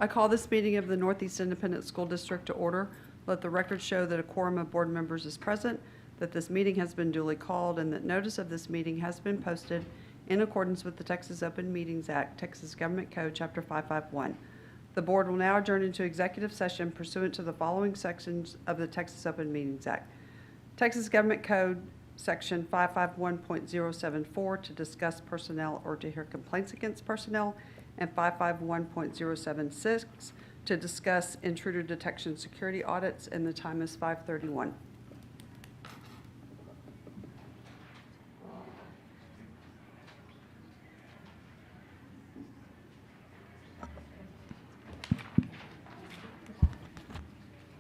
I call this meeting of the Northeast Independent School District to order. Let the record show that a quorum of board members is present, that this meeting has been duly called, and that notice of this meeting has been posted in accordance with the Texas Open Meetings Act, Texas Government Code, Chapter 551. The board will now adjourn into executive session pursuant to the following sections of the Texas Open Meetings Act. Texas Government Code, Section 551.074 to discuss personnel or to hear complaints against personnel, and 551.076 to discuss intruder detection security audits, and the time is 5:31.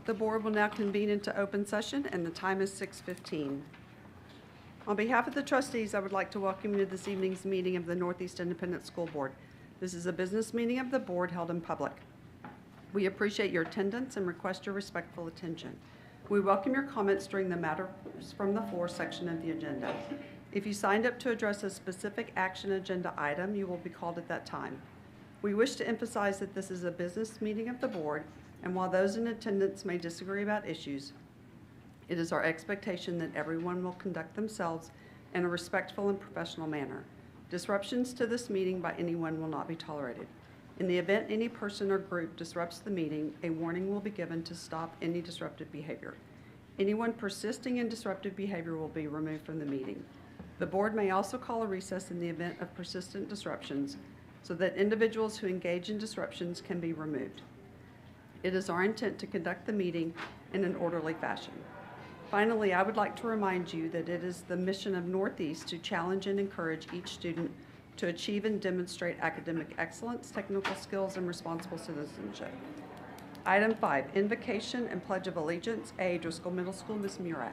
The board will now convene into open session, and the time is 6:15. On behalf of the trustees, I would like to welcome you to this evening's meeting of the Northeast Independent School Board. This is a business meeting of the board held in public. We appreciate your attendance and request your respectful attention. We welcome your comments during the matters from the floor section of the agenda. If you signed up to address a specific action agenda item, you will be called at that time. We wish to emphasize that this is a business meeting of the board, and while those in attendance may disagree about issues, it is our expectation that everyone will conduct themselves in a respectful and professional manner. Disruptions to this meeting by anyone will not be tolerated. In the event any person or group disrupts the meeting, a warning will be given to stop any disruptive behavior. Anyone persisting in disruptive behavior will be removed from the meeting. The board may also call a recess in the event of persistent disruptions so that individuals who engage in disruptions can be removed. It is our intent to conduct the meeting in an orderly fashion. Finally, I would like to remind you that it is the mission of Northeast to challenge and encourage each student to achieve and demonstrate academic excellence, technical skills, and responsible citizenship. Item 5, Invocation and Pledge of Allegiance. A, Driscoll Middle School, Ms. Murak.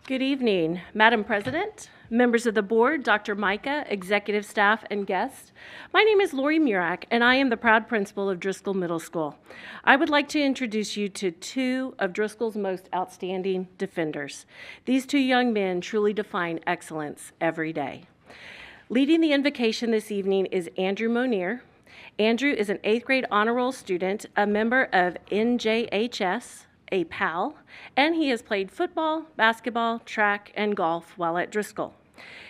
Good evening, Madam President, members of the board, Dr. Micah, executive staff, and guests. My name is Lori Murak, and I am the proud principal of Driscoll Middle School. I would like to introduce you to two of Driscoll's most outstanding defenders. These two young men truly define excellence every day. Leading the invocation this evening is Andrew Monier. Andrew is an 8th grade honor roll student, a member of NJHS, a PAL, and he has played football, basketball, track, and golf while at Driscoll.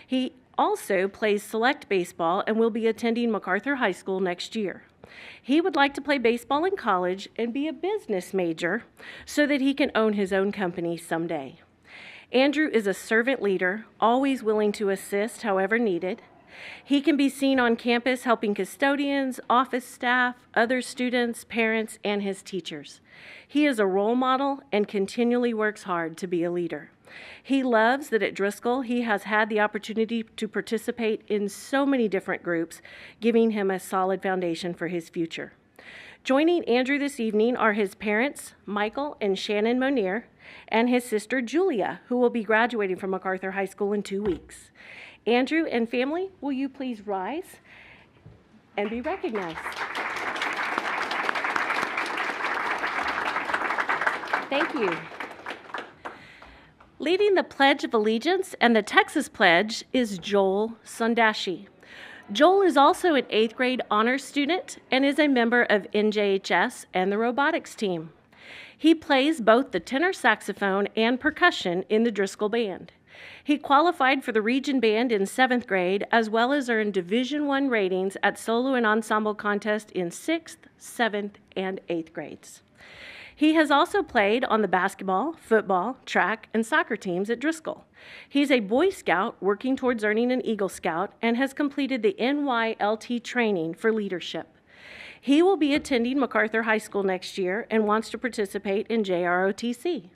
He also plays select baseball and will be attending MacArthur High School next year. He would like to play baseball in college and be a business major so that he can own his own company someday. Andrew is a servant leader, always willing to assist however needed. He can be seen on campus helping custodians, office staff, other students, parents, and his teachers. He is a role model and continually works hard to be a leader. He loves that at Driscoll he has had the opportunity to participate in so many different groups, giving him a solid foundation for his future. Joining Andrew this evening are his parents, Michael and Shannon Monier, and his sister Julia, who will be graduating from MacArthur High School in 2 weeks. Andrew and family, will you please rise and be recognized? Thank you. Leading the Pledge of Allegiance and the Texas Pledge is Joel Sundashi. Joel is also an 8th grade honors student and is a member of NJHS and the robotics team. He plays both the tenor saxophone and percussion in the Driscoll Band. He qualified for the region band in 7th grade, as well as earned Division I ratings at solo and ensemble contests in 6th, 7th, and 8th grades. He has also played on the basketball, football, track, and soccer teams at Driscoll. He's a Boy Scout working towards earning an Eagle Scout and has completed the NYLT training for leadership. He will be attending MacArthur High School next year and wants to participate in JROTC.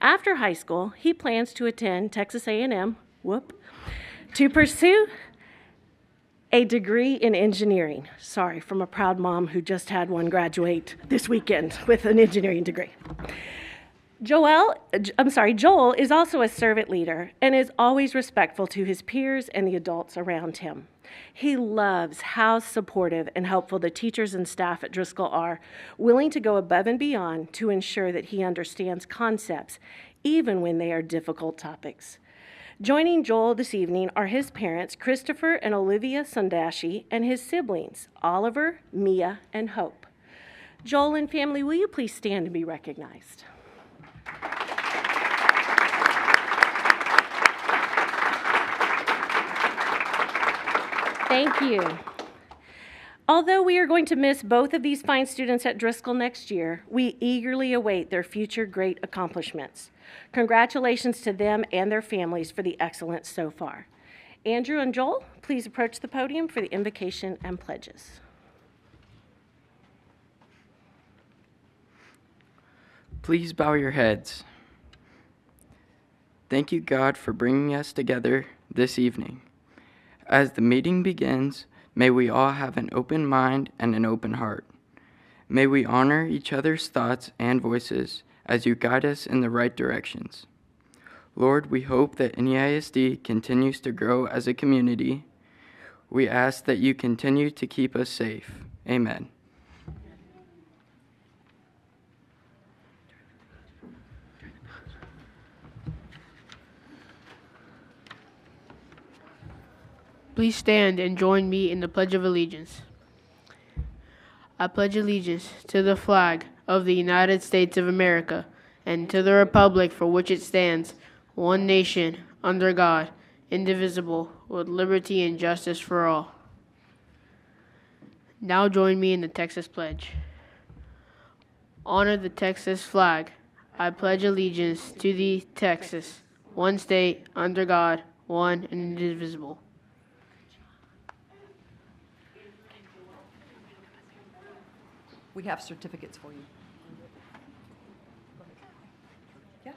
After high school, he plans to attend Texas A&M, to pursue a degree in engineering. Sorry, from a proud mom who just had one graduate this weekend with an engineering degree. Joel is also a servant leader and is always respectful to his peers and the adults around him. He loves how supportive and helpful the teachers and staff at Driscoll are, willing to go above and beyond to ensure that he understands concepts, even when they are difficult topics. Joining Joel this evening are his parents, Christopher and Olivia Sundashi, and his siblings, Oliver, Mia, and Hope. Joel and family, will you please stand and be recognized? Thank you. Although we are going to miss both of these fine students at Driscoll next year, we eagerly await their future great accomplishments. Congratulations to them and their families for the excellence so far. Andrew and Joel, please approach the podium for the invocation and pledges. Please bow your heads. Thank you, God, for bringing us together this evening. As the meeting begins, may we all have an open mind and an open heart. May we honor each other's thoughts and voices as you guide us in the right directions. Lord, we hope that NEISD continues to grow as a community. We ask that you continue to keep us safe. Amen. Please stand and join me in the Pledge of Allegiance. I pledge allegiance to the flag of the United States of America and to the republic for which it stands, one nation, under God, indivisible, with liberty and justice for all. Now join me in the Texas Pledge. Honor the Texas flag. I pledge allegiance to thee, Texas, one state, under God, one and indivisible. We have certificates for you. Yeah.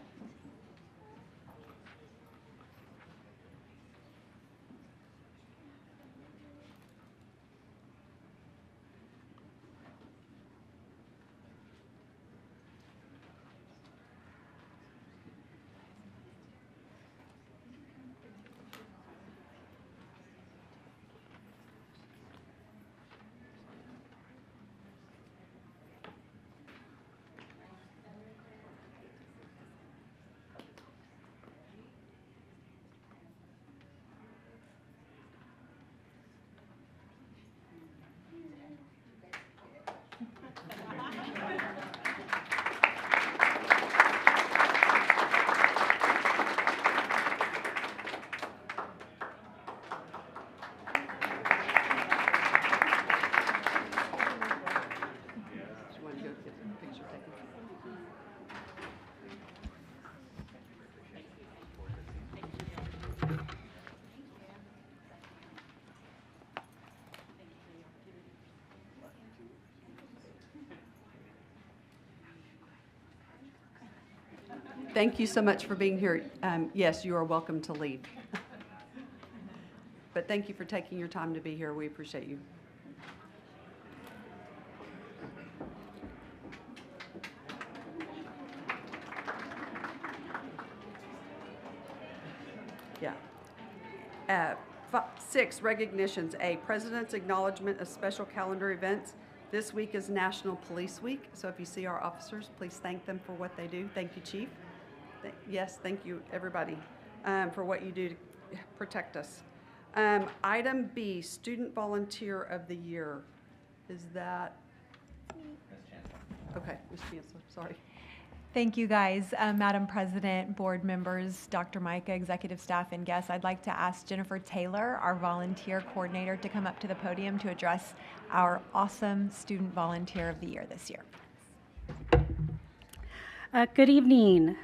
Thank you so much for being here. Yes, you are welcome to leave. But thank you for taking your time to be here. We appreciate you. Yeah. 6, recognitions. A, President's acknowledgement of special calendar events. This week is National Police Week, so if you see our officers, please thank them for what they do. Thank you, Chief. Yes, thank you, everybody, for what you do to protect us. Item B, Student Volunteer of the Year. Is that? Ms. Chancellor. Okay, Ms. Chancellor, sorry. Thank you, guys. Madam President, board members, Dr. Micah, executive staff, and guests, I'd like to ask Jennifer Taylor, our volunteer coordinator, to come up to the podium to address our awesome Student Volunteer of the Year this year. Good evening,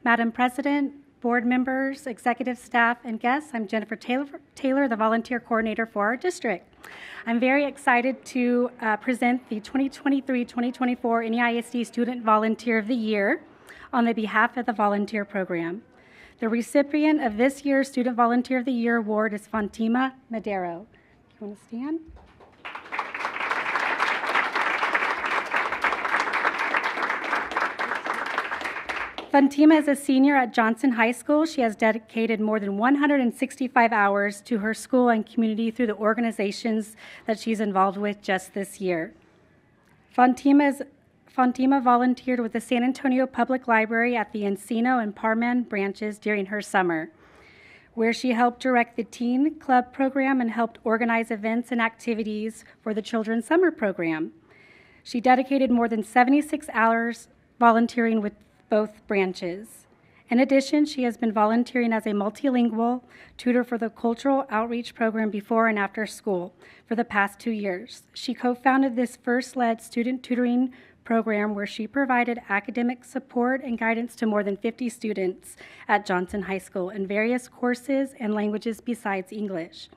Madam President, board members, executive staff, and guests. I'm Jennifer Taylor, the volunteer coordinator for our district. I'm very excited to present the 2023-2024 NEISD Student Volunteer of the Year on the behalf of the volunteer program. The recipient of this year's Student Volunteer of the Year award is Fatima Madero. You want to stand? Fatima is a senior at Johnson High School. She has dedicated more than 165 hours to her school and community through the organizations that she's involved with just this year. Fatima Fatima volunteered with the San Antonio Public Library at the Encino and Parman branches during her summer, where she helped direct the Teen Club program and helped organize events and activities for the Children's Summer Program. She dedicated more than 76 hours volunteering with both branches. In addition, she has been volunteering as a multilingual tutor for the Cultural Outreach Program before and after school for the past 2 years. She co-founded this FIRST-led student tutoring program where she provided academic support and guidance to more than 50 students at Johnson High School in various courses and languages besides English.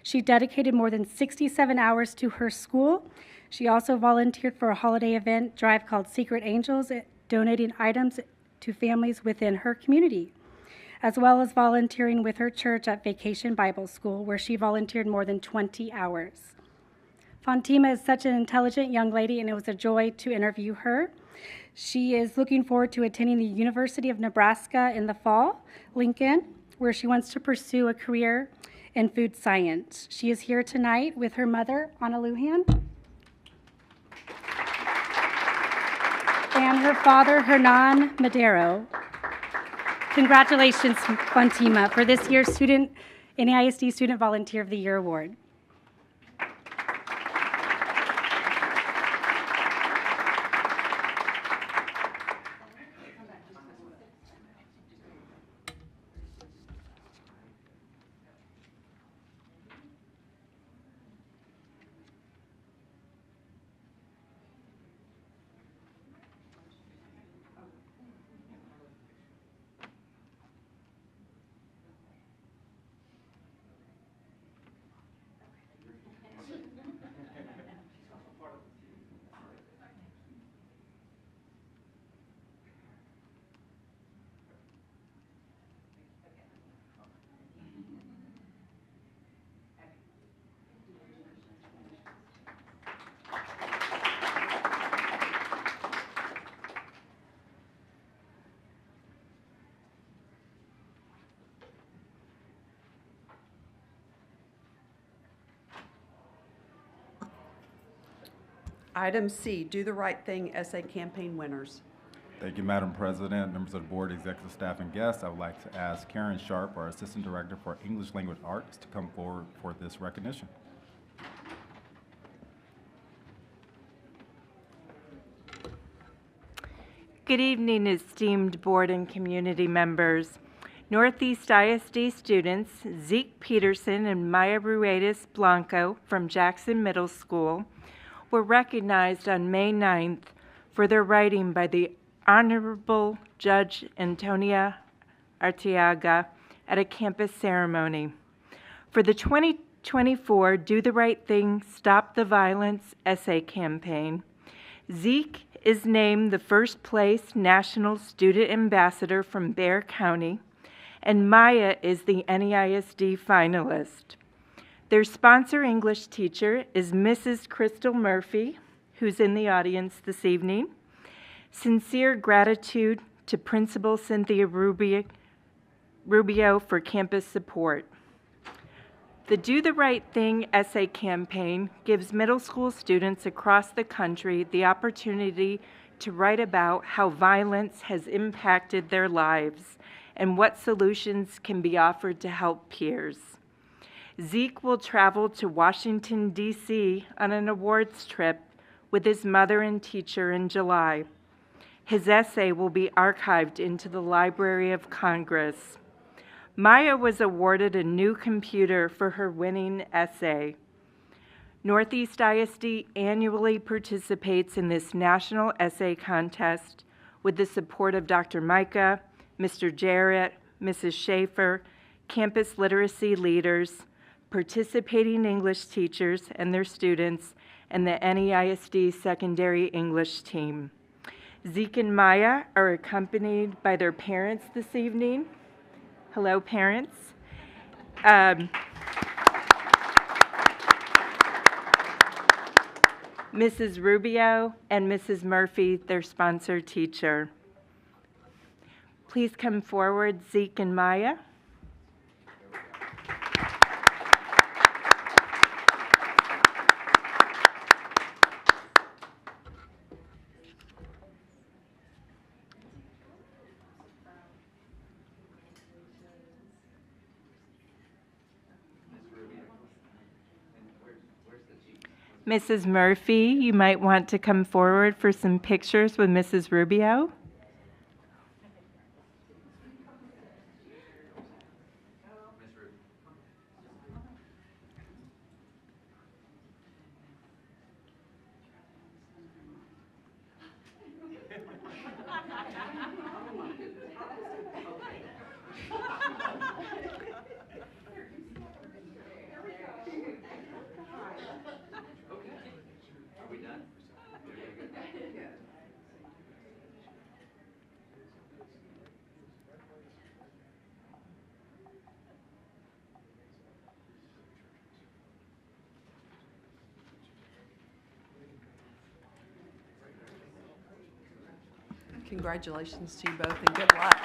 She dedicated more than 67 hours to her school. She also volunteered for a holiday event drive called Secret Angels, donating items to families within her community, as well as volunteering with her church at Vacation Bible School, where she volunteered more than 20 hours. Fatima is such an intelligent young lady, and it was a joy to interview her. She is looking forward to attending the University of Nebraska in the fall, Lincoln, where she wants to pursue a career in food science. She is here tonight with her mother, Anna Lujan, and her father, Hernan Madero. Congratulations, Fatima, for this year's NEISD Student Volunteer of the Year Award. Item C, Do the Right Thing essay campaign winners. Thank you, Madam President, members of the board, executive staff, and guests. I would like to ask Karen Sharp, our Assistant Director for English Language Arts, to come forward for this recognition. Good evening, esteemed board and community members. Northeast ISD students Zeke Peterson and Maya Ruedas Blanco from Jackson Middle School were recognized on May 9th for their writing by the Honorable Judge Antonia Arteaga at a campus ceremony. For the 2024 Do the Right Thing, Stop the Violence essay campaign, Zeke is named the first place National Student Ambassador from Bexar County, and Maya is the NEISD finalist. Their sponsor English teacher is Mrs. Crystal Murphy, who's in the audience this evening. Sincere gratitude to Principal Cynthia Rubio for campus support. The Do the Right Thing essay campaign gives middle school students across the country the opportunity to write about how violence has impacted their lives and what solutions can be offered to help peers. Zeke will travel to Washington, D.C. on an awards trip with his mother and teacher in July. His essay will be archived into the Library of Congress. Maya was awarded a new computer for her winning essay. Northeast ISD annually participates in this national essay contest with the support of Dr. Micah, Mr. Jarrett, Mrs. Schaefer, campus literacy leaders, participating English teachers and their students, and the NEISD secondary English team. Zeke and Maya are accompanied by their parents this evening. Hello, parents. Mrs. Rubio and Mrs. Murphy, their sponsor teacher. Please come forward, Zeke and Maya. Mrs. Murphy, you might want to come forward for some pictures with Mrs. Rubio. Congratulations to you both and good luck.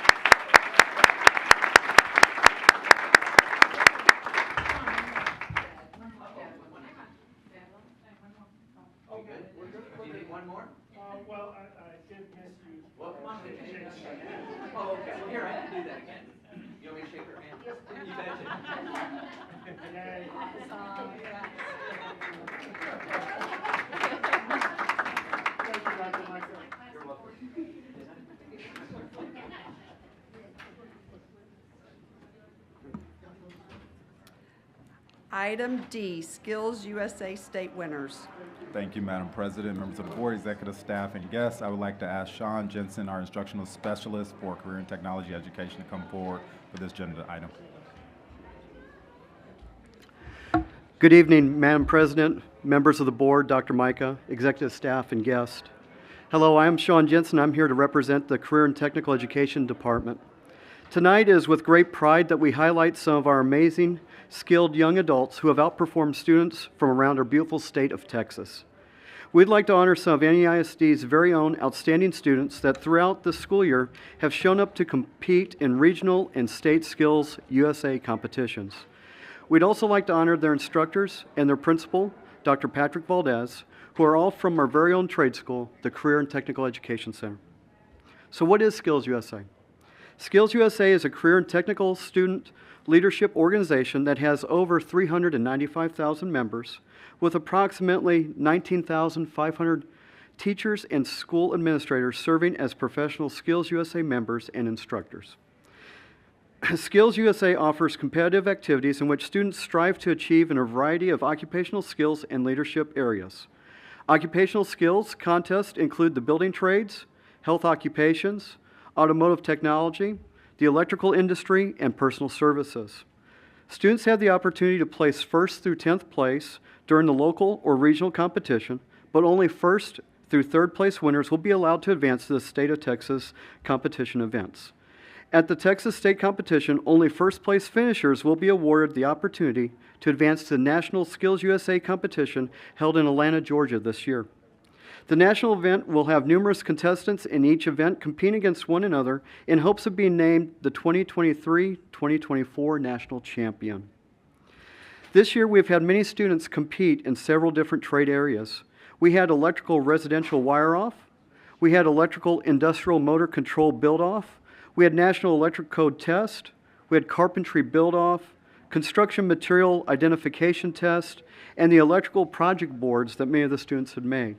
One more? Well, I did miss you. Well, come on. Oh, okay. Well, here, I can do that again. You want me to shake her hand? Yes. You betcha. Yay. Thank you, Dr. Michael. You're welcome. Item D, Skills USA State winners. Thank you, Madam President, members of the board, executive staff, and guests. I would like to ask Sean Jensen, our instructional specialist for career and technology education, to come forward for this agenda item. Good evening, Madam President, members of the board, Dr. Micah, executive staff, and guests. Hello, I am Sean Jensen. I'm here to represent the Career and Technical Education Department. Tonight is with great pride that we highlight some of our amazing, skilled young adults who have outperformed students from around our beautiful state of Texas. We'd like to honor some of NEISD's very own outstanding students that throughout the school year have shown up to compete in regional and state Skills USA competitions. We'd also like to honor their instructors and their principal, Dr. Patrick Valdez, who are all from our very own trade school, the Career and Technical Education Center. So what is Skills USA? Skills USA is a career and technical student leadership organization that has over 395,000 members with approximately 19,500 teachers and school administrators serving as professional Skills USA members and instructors. Skills USA offers competitive activities in which students strive to achieve in a variety of occupational skills and leadership areas. Occupational skills contests include the building trades, health occupations, automotive technology, the electrical industry, and personal services. Students have the opportunity to place 1st through 10th place during the local or regional competition, but only 1st through 3rd place winners will be allowed to advance to the state of Texas competition events. At the Texas state competition, only 1st place finishers will be awarded the opportunity to advance to the National Skills USA competition held in Atlanta, Georgia this year. The national event will have numerous contestants in each event competing against one another in hopes of being named the 2023-2024 national champion. This year, we've had many students compete in several different trade areas. We had electrical residential wire-off. We had electrical industrial motor control build-off. We had national electric code test. We had carpentry build-off, construction material identification test, and the electrical project boards that many of the students had made.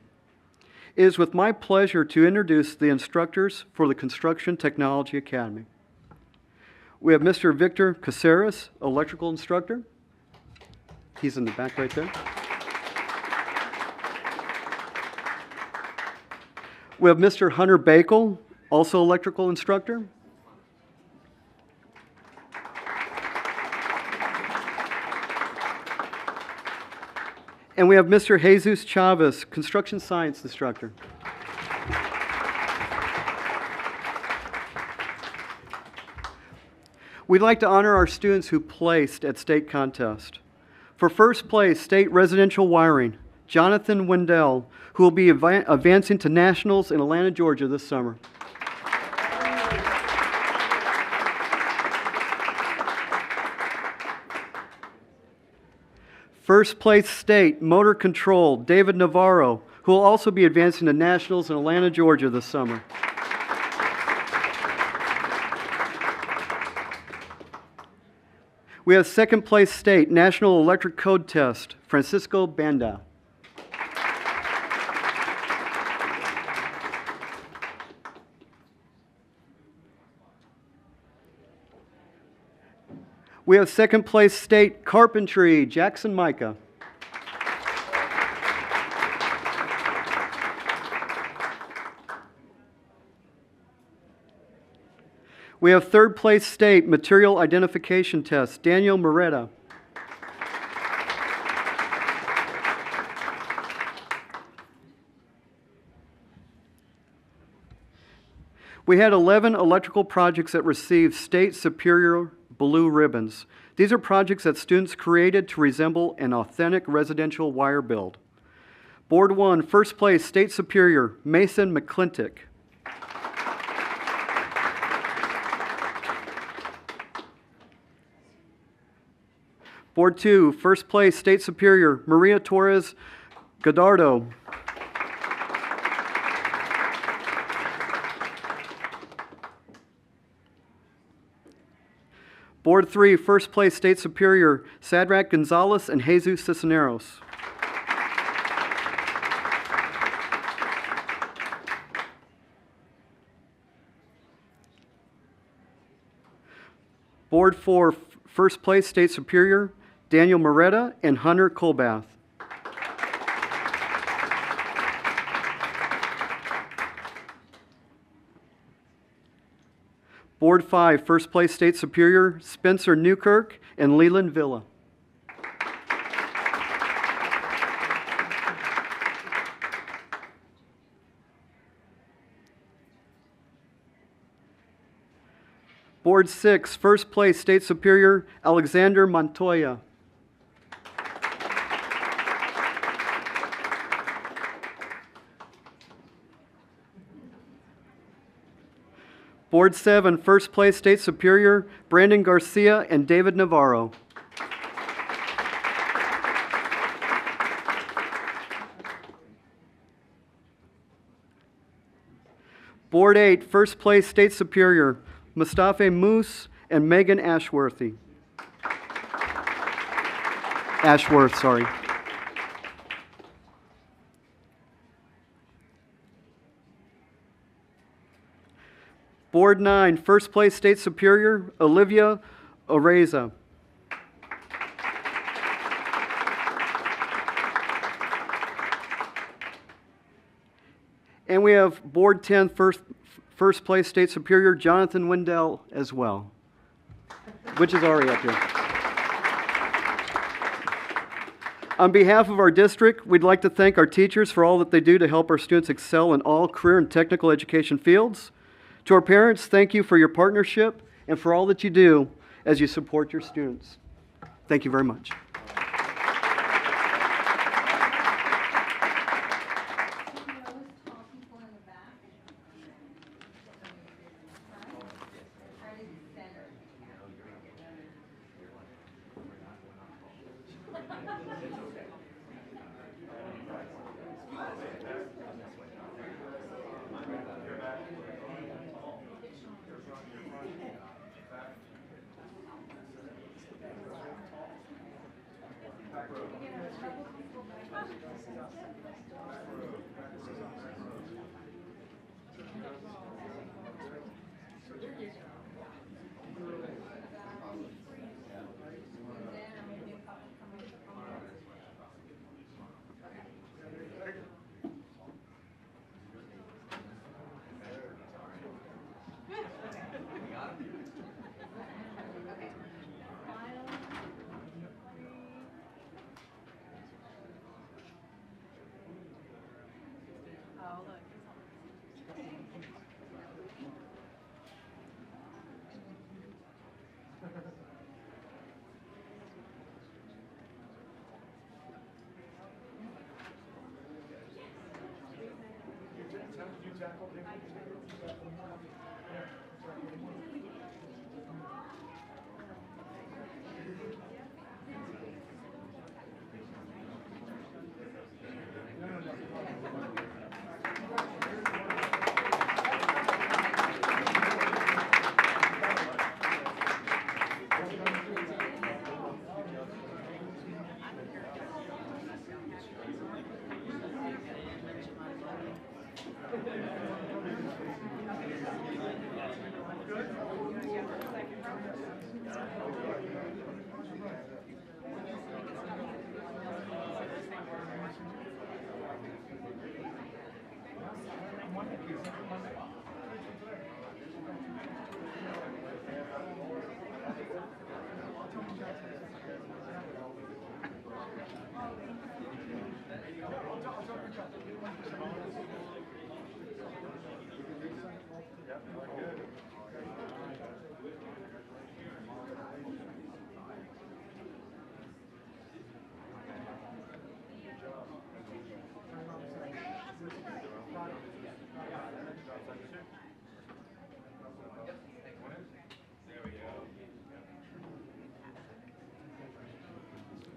It is with my pleasure to introduce the instructors for the Construction Technology Academy. We have Mr. Victor Caceres, electrical instructor. He's in the back right there. We have Mr. Hunter Bakel, also electrical instructor. And we have Mr. Jesus Chavez, construction science instructor. We'd like to honor our students who placed at state contest. For 1st place, state residential wiring, Jonathan Wendell, who will be advancing to nationals in Atlanta, Georgia this summer. 1st place state motor control, David Navarro, who will also be advancing to nationals in Atlanta, Georgia this summer. We have 2nd place state national electric code test, Francisco Banda. We have second place state carpentry, Jackson Micah. We have third place state material identification test, Daniel Moretta. We had 11 electrical projects that received State Superior Blue Ribbons. These are projects that students created to resemble an authentic residential wire build. Board 1, first place, State Superior, Mason McClintock. Board 2, first place, State Superior, Maria Torres Godardo. Board 3, first place, State Superior, Sadrach Gonzalez and Jesus Cisneros. Board 4, first place, State Superior, Daniel Moretta and Hunter Colbath. Board 5, first place, State Superior, Spencer Newkirk and Leland Villa. Board 6, first place, State Superior, Alexander Montoya. Board 7, first place, State Superior, Brandon Garcia and David Navarro. Board 8, first place, State Superior, Mustafa Moose and Megan Ashworth. Board 9, first place, State Superior, Olivia Oreza. And we have Board 10, first place, State Superior, Jonathan Wendell as well, which is already up here. On behalf of our district, we'd like to thank our teachers for all that they do to help our students excel in all career and technical education fields. To our parents, thank you for your partnership and for all that you do as you support your students. Thank you very much. Good.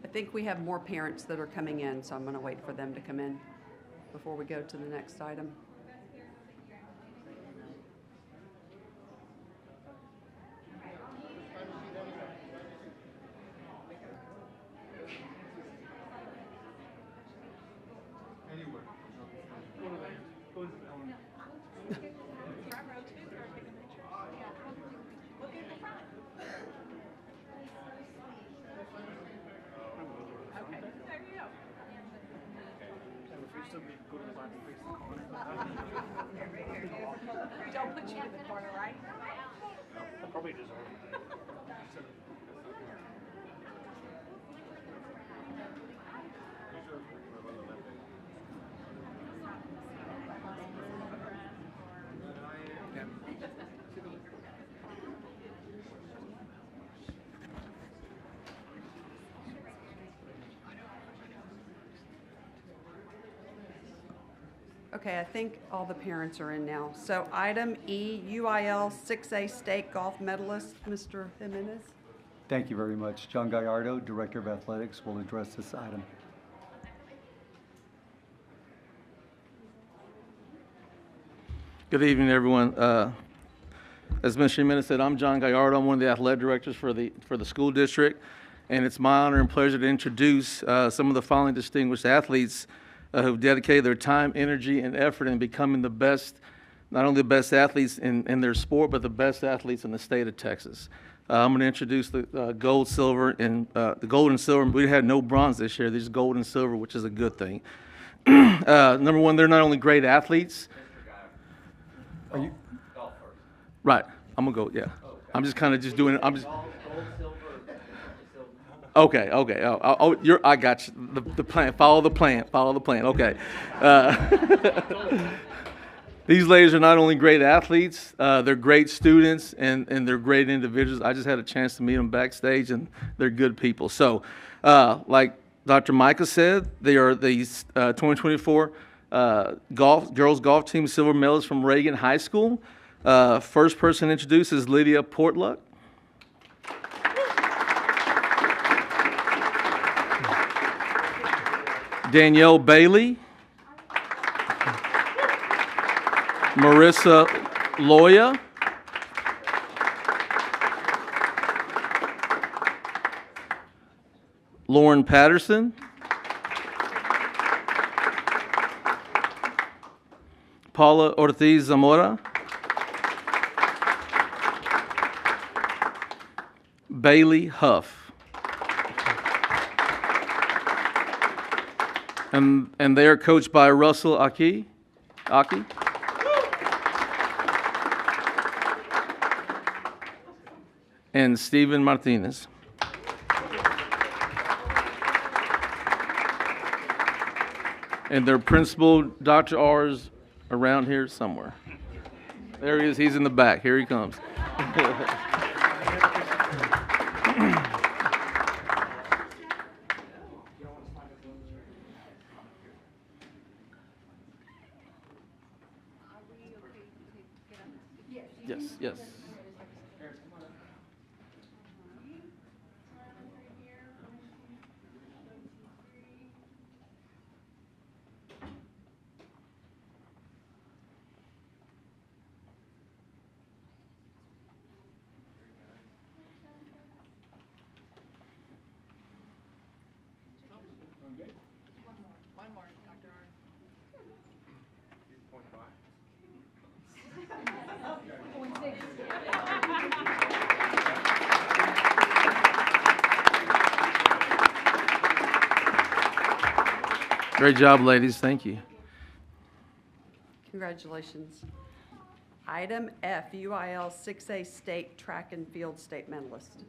I think we have more parents that are coming in, so I'm going to wait for them to come in before we go to the next item. Don't put you in the corner, right? I probably deserve it. Okay, I think all the parents are in now. So item E, UIL 6A State Golf Medalist, Mr. Jimenez. Thank you very much. John Gallardo, Director of Athletics, will address this item. Good evening, everyone. As Mr. Jimenez said, I'm John Gallardo. I'm one of the athletic directors for the school district, and it's my honor and pleasure to introduce some of the following distinguished athletes who've dedicated their time, energy, and effort in becoming the best, not only the best athletes in their sport, but the best athletes in the state of Texas. I'm going to introduce the gold, silver, and the gold and silver. We had no bronze this year. These are gold and silver, which is a good thing. Number one, they're not only great athletes. Are you? Right. I'm going to go, yeah. I'm just kind of just doing it. I'm just. Okay. I got you. The plan. Follow the plan. Okay. These ladies are not only great athletes, they're great students, and they're great individuals. I just had a chance to meet them backstage, and they're good people. So, like Dr. Micah said, they are the 2024 girls golf team silver medalists from Reagan High School. First person introduced is Lydia Portluck. Danielle Bailey, Marissa Loya, Lauren Patterson, Paula Ortiz Zamora, Bailey Huff. And they are coached by Russell Aki, and Steven Martinez. And their principal, Dr. R, is around here somewhere. There he is. He's in the back. Here he comes. Yes. Great job, ladies. Thank you. Congratulations. Item F, UIL 6A State Track and Field State Medalist.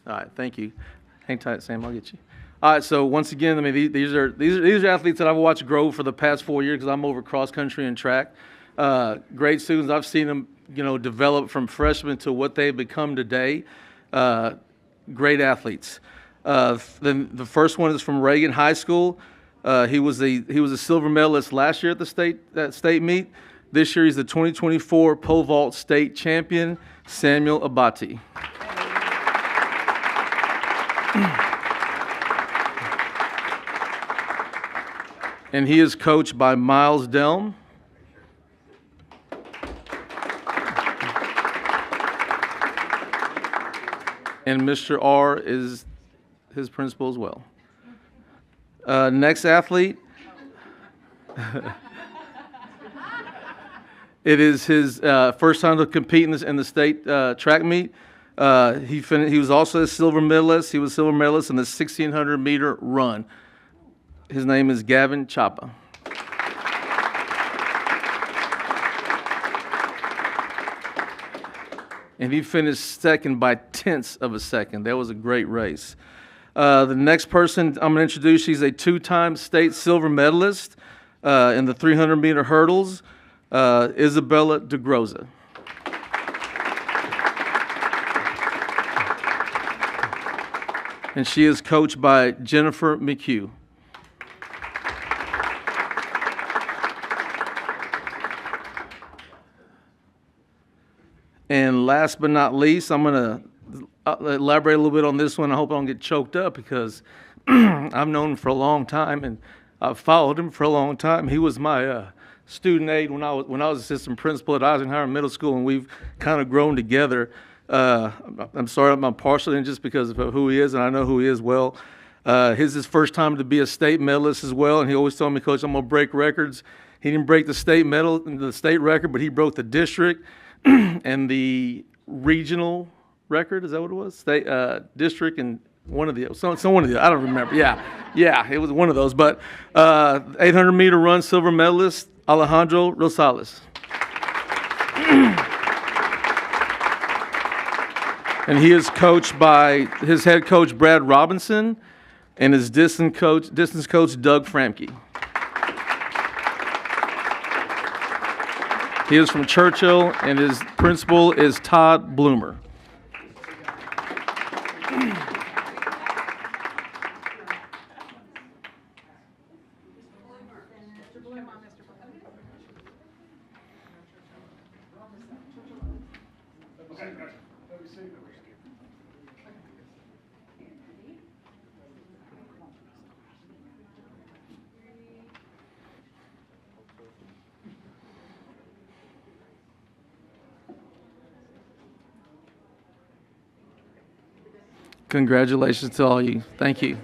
All right, thank you. Hang tight, Sam. I'll get you. All right, so once again, I mean, these are athletes that I've watched grow for the past 4 years because I'm over cross country and track. Great students. I've seen them, develop from freshmen to what they've become today. Great athletes. Then the first one is from Reagan High School. He was a silver medalist last year at the state meet. This year, he's the 2024 pole vault state champion, Samuel Abati. And he is coached by Miles Delm. And Mr. R is his principal as well. Next athlete. It is his first time to compete in the state track meet. He was also a silver medalist. He was silver medalist in the 1,600-meter run. His name is Gavin Chapa. And he finished second by tenths of a second. That was a great race. The next person I'm going to introduce, she's a two-time state silver medalist in the 300-meter hurdles, Isabella DeGroza. And she is coached by Jennifer McHugh. And last but not least, I'm going to elaborate a little bit on this one. I hope I don't get choked up because I've known him for a long time and I've followed him for a long time. He was my student aide when I was assistant principal at Eisenhower Middle School, and we've kind of grown together. I'm sorry I'm partial in just because of who he is, and I know who he is well. His first time to be a state medalist as well, and he always told me, Coach, I'm going to break records. He didn't break the state record, but he broke the district and the regional record. Is that what it was? State, district, and one of the I don't remember. Yeah, it was one of those. But 800-meter run silver medalist Alejandro Rosales. And he is coached by his head coach Brad Robinson and his distance coach Doug Framke. He is from Churchill, and his principal is Todd Bloomer. Congratulations to all you. Thank you.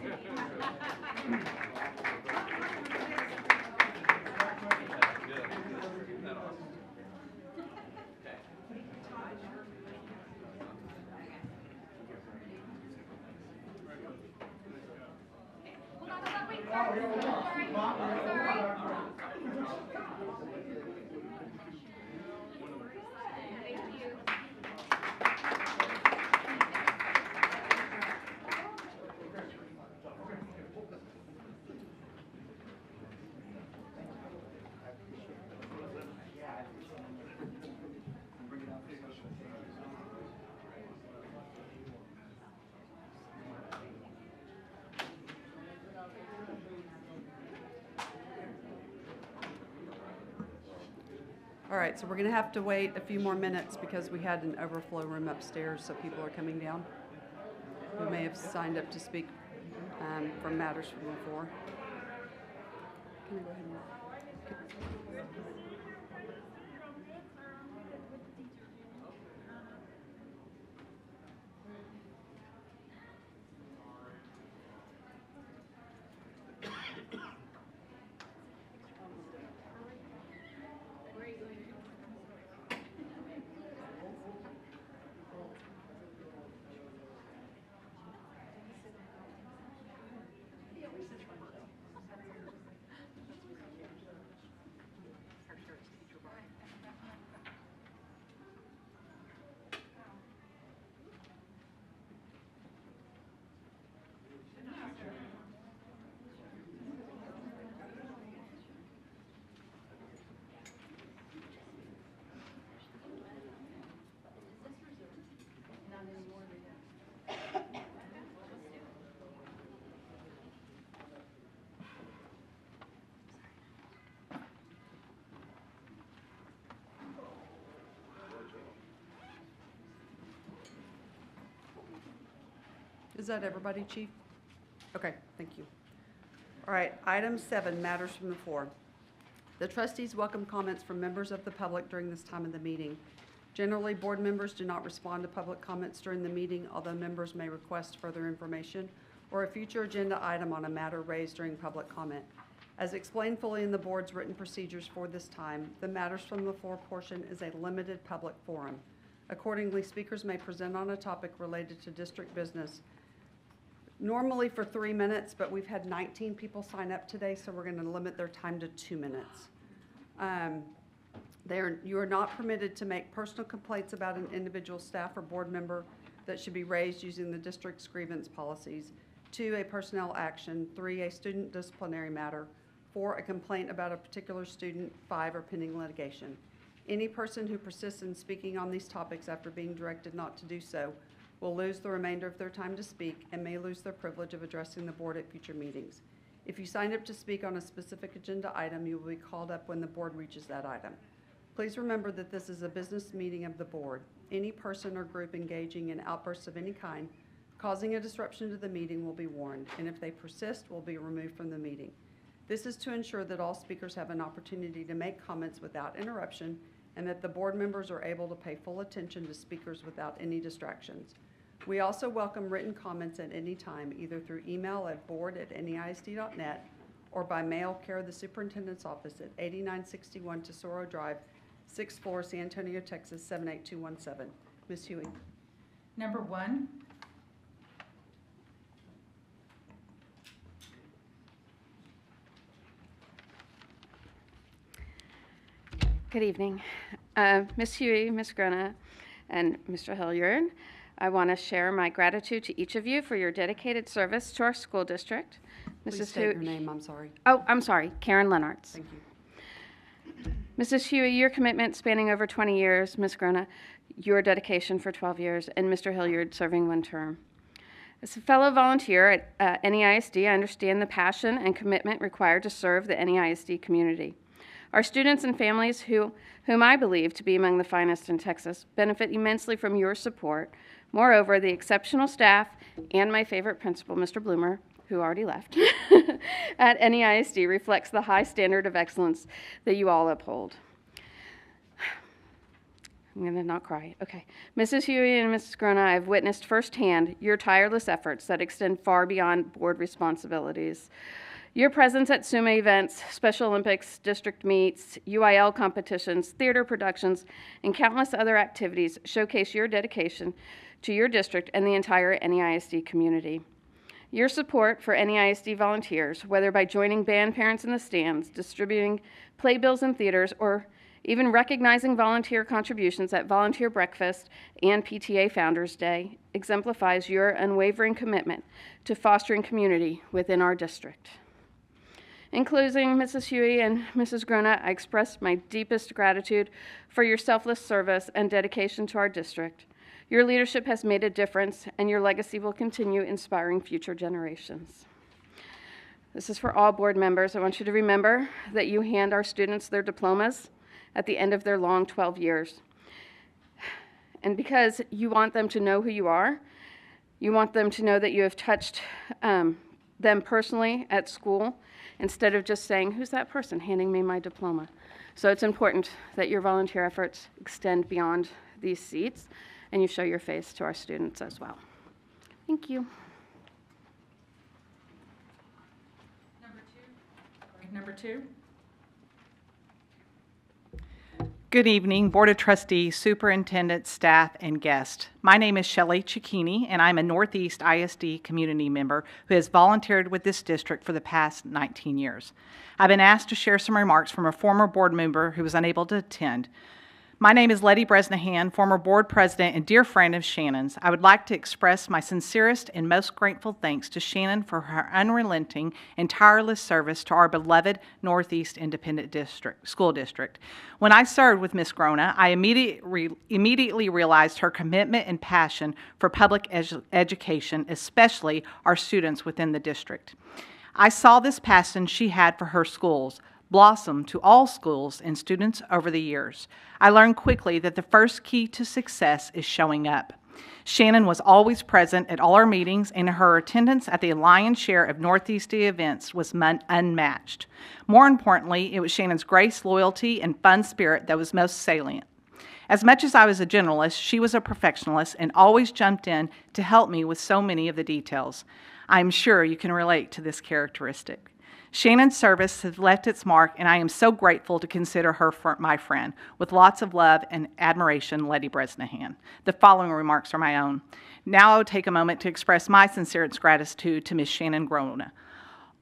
All right, so we're going to have to wait a few more minutes because we had an overflow room upstairs, so people are coming down who may have signed up to speak from matters from before. Can I go ahead and... Is that everybody, Chief? Okay, thank you. All right, item 7, matters from the floor. The trustees welcome comments from members of the public during this time of the meeting. Generally, board members do not respond to public comments during the meeting, although members may request further information or a future agenda item on a matter raised during public comment. As explained fully in the board's written procedures for this time, the matters from the floor portion is a limited public forum. Accordingly, speakers may present on a topic related to district business, normally for 3 minutes, but we've had 19 people sign up today, so we're going to limit their time to 2 minutes. You are not permitted to make personal complaints about an individual staff or board member that should be raised using the district's grievance policies. 2, a personnel action. 3, a student disciplinary matter. 4, a complaint about a particular student. 5, or pending litigation. Any person who persists in speaking on these topics after being directed not to do so will lose the remainder of their time to speak and may lose their privilege of addressing the board at future meetings. If you signed up to speak on a specific agenda item, you will be called up when the board reaches that item. Please remember that this is a business meeting of the board. Any person or group engaging in outbursts of any kind causing a disruption to the meeting will be warned, and if they persist, will be removed from the meeting. This is to ensure that all speakers have an opportunity to make comments without interruption and that the board members are able to pay full attention to speakers without any distractions. We also welcome written comments at any time, either through email at board@neisd.net or by mail, care of the Superintendent's Office at 8961 Tesoro Drive, 6th floor, San Antonio, Texas, 78217. Ms. Huey. Number 1. Good evening. Ms. Huey, Ms. Grona, and Mr. Hilliard, I want to share my gratitude to each of you for your dedicated service to our school district. Please state your name, I'm sorry. Oh, I'm sorry, Karen Lenartz. Thank you. Mrs. Huey, your commitment spanning over 20 years, Ms. Grona, your dedication for 12 years, and Mr. Hilliard serving 1 term. As a fellow volunteer at NEISD, I understand the passion and commitment required to serve the NEISD community. Our students and families, whom I believe to be among the finest in Texas, benefit immensely from your support. Moreover, the exceptional staff and my favorite principal, Mr. Bloomer, who already left, at NEISD reflects the high standard of excellence that you all uphold. I'm going to not cry. Okay. Mrs. Huey and Mrs. Grona, I have witnessed firsthand your tireless efforts that extend far beyond board responsibilities. Your presence at SUMA events, Special Olympics, district meets, UIL competitions, theater productions, and countless other activities showcase your dedication to your district and the entire NEISD community. Your support for NEISD volunteers, whether by joining band parents in the stands, distributing playbills in theaters, or even recognizing volunteer contributions at Volunteer Breakfast and PTA Founders Day, exemplifies your unwavering commitment to fostering community within our district. In closing, Mrs. Huey and Mrs. Grona, I express my deepest gratitude for your selfless service and dedication to our district. Your leadership has made a difference, and your legacy will continue inspiring future generations. This is for all board members. I want you to remember that you hand our students their diplomas at the end of their long 12 years. And because you want them to know who you are, you want them to know that you have touched them personally at school, instead of just saying, who's that person handing me my diploma? So it's important that your volunteer efforts extend beyond these seats and you show your face to our students as well. Thank you. Number two. Good evening, Board of Trustees, Superintendent, staff, and guests. My name is Shelley Cicchini, and I'm a Northeast ISD community member who has volunteered with this district for the past 19 years. I've been asked to share some remarks from a former board member who was unable to attend. My name is Letty Bresnahan, former board president and dear friend of Shannon's. I would like to express my sincerest and most grateful thanks to Shannon for her unrelenting and tireless service to our beloved Northeast Independent School District. When I served with Ms. Grona, I immediately realized her commitment and passion for public education, especially our students within the district. I saw this passion she had for her schools blossom to all schools and students over the years. I learned quickly that the first key to success is showing up. Shannon was always present at all our meetings, and her attendance at the lion's share of Northeast events was unmatched. More importantly, it was Shannon's grace, loyalty, and fun spirit that was most salient. As much as I was a generalist, she was a perfectionist and always jumped in to help me with so many of the details. I'm sure you can relate to this characteristic. Shannon's service has left its mark, and I am so grateful to consider her my friend. With lots of love and admiration, Letty Bresnahan. The following remarks are my own. Now I will take a moment to express my sincerest gratitude to Ms. Shannon Grona.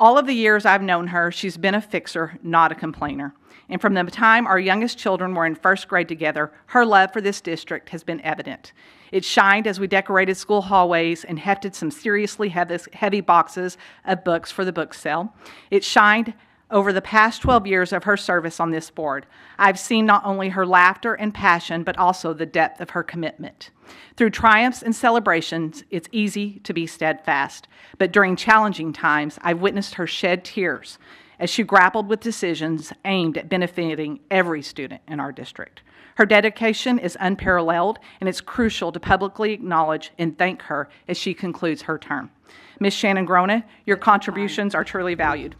All of the years I've known her, she's been a fixer, not a complainer. And from the time our youngest children were in first grade together, her love for this district has been evident. It shined as we decorated school hallways and hefted some seriously heavy boxes of books for the book sale. It shined over the past 12 years of her service on this board. I've seen not only her laughter and passion, but also the depth of her commitment. Through triumphs and celebrations, it's easy to be steadfast. But during challenging times, I've witnessed her shed tears as she grappled with decisions aimed at benefiting every student in our district. Her dedication is unparalleled, and it's crucial to publicly acknowledge and thank her as she concludes her term. Ms. Shannon Grona, your contributions are truly valued.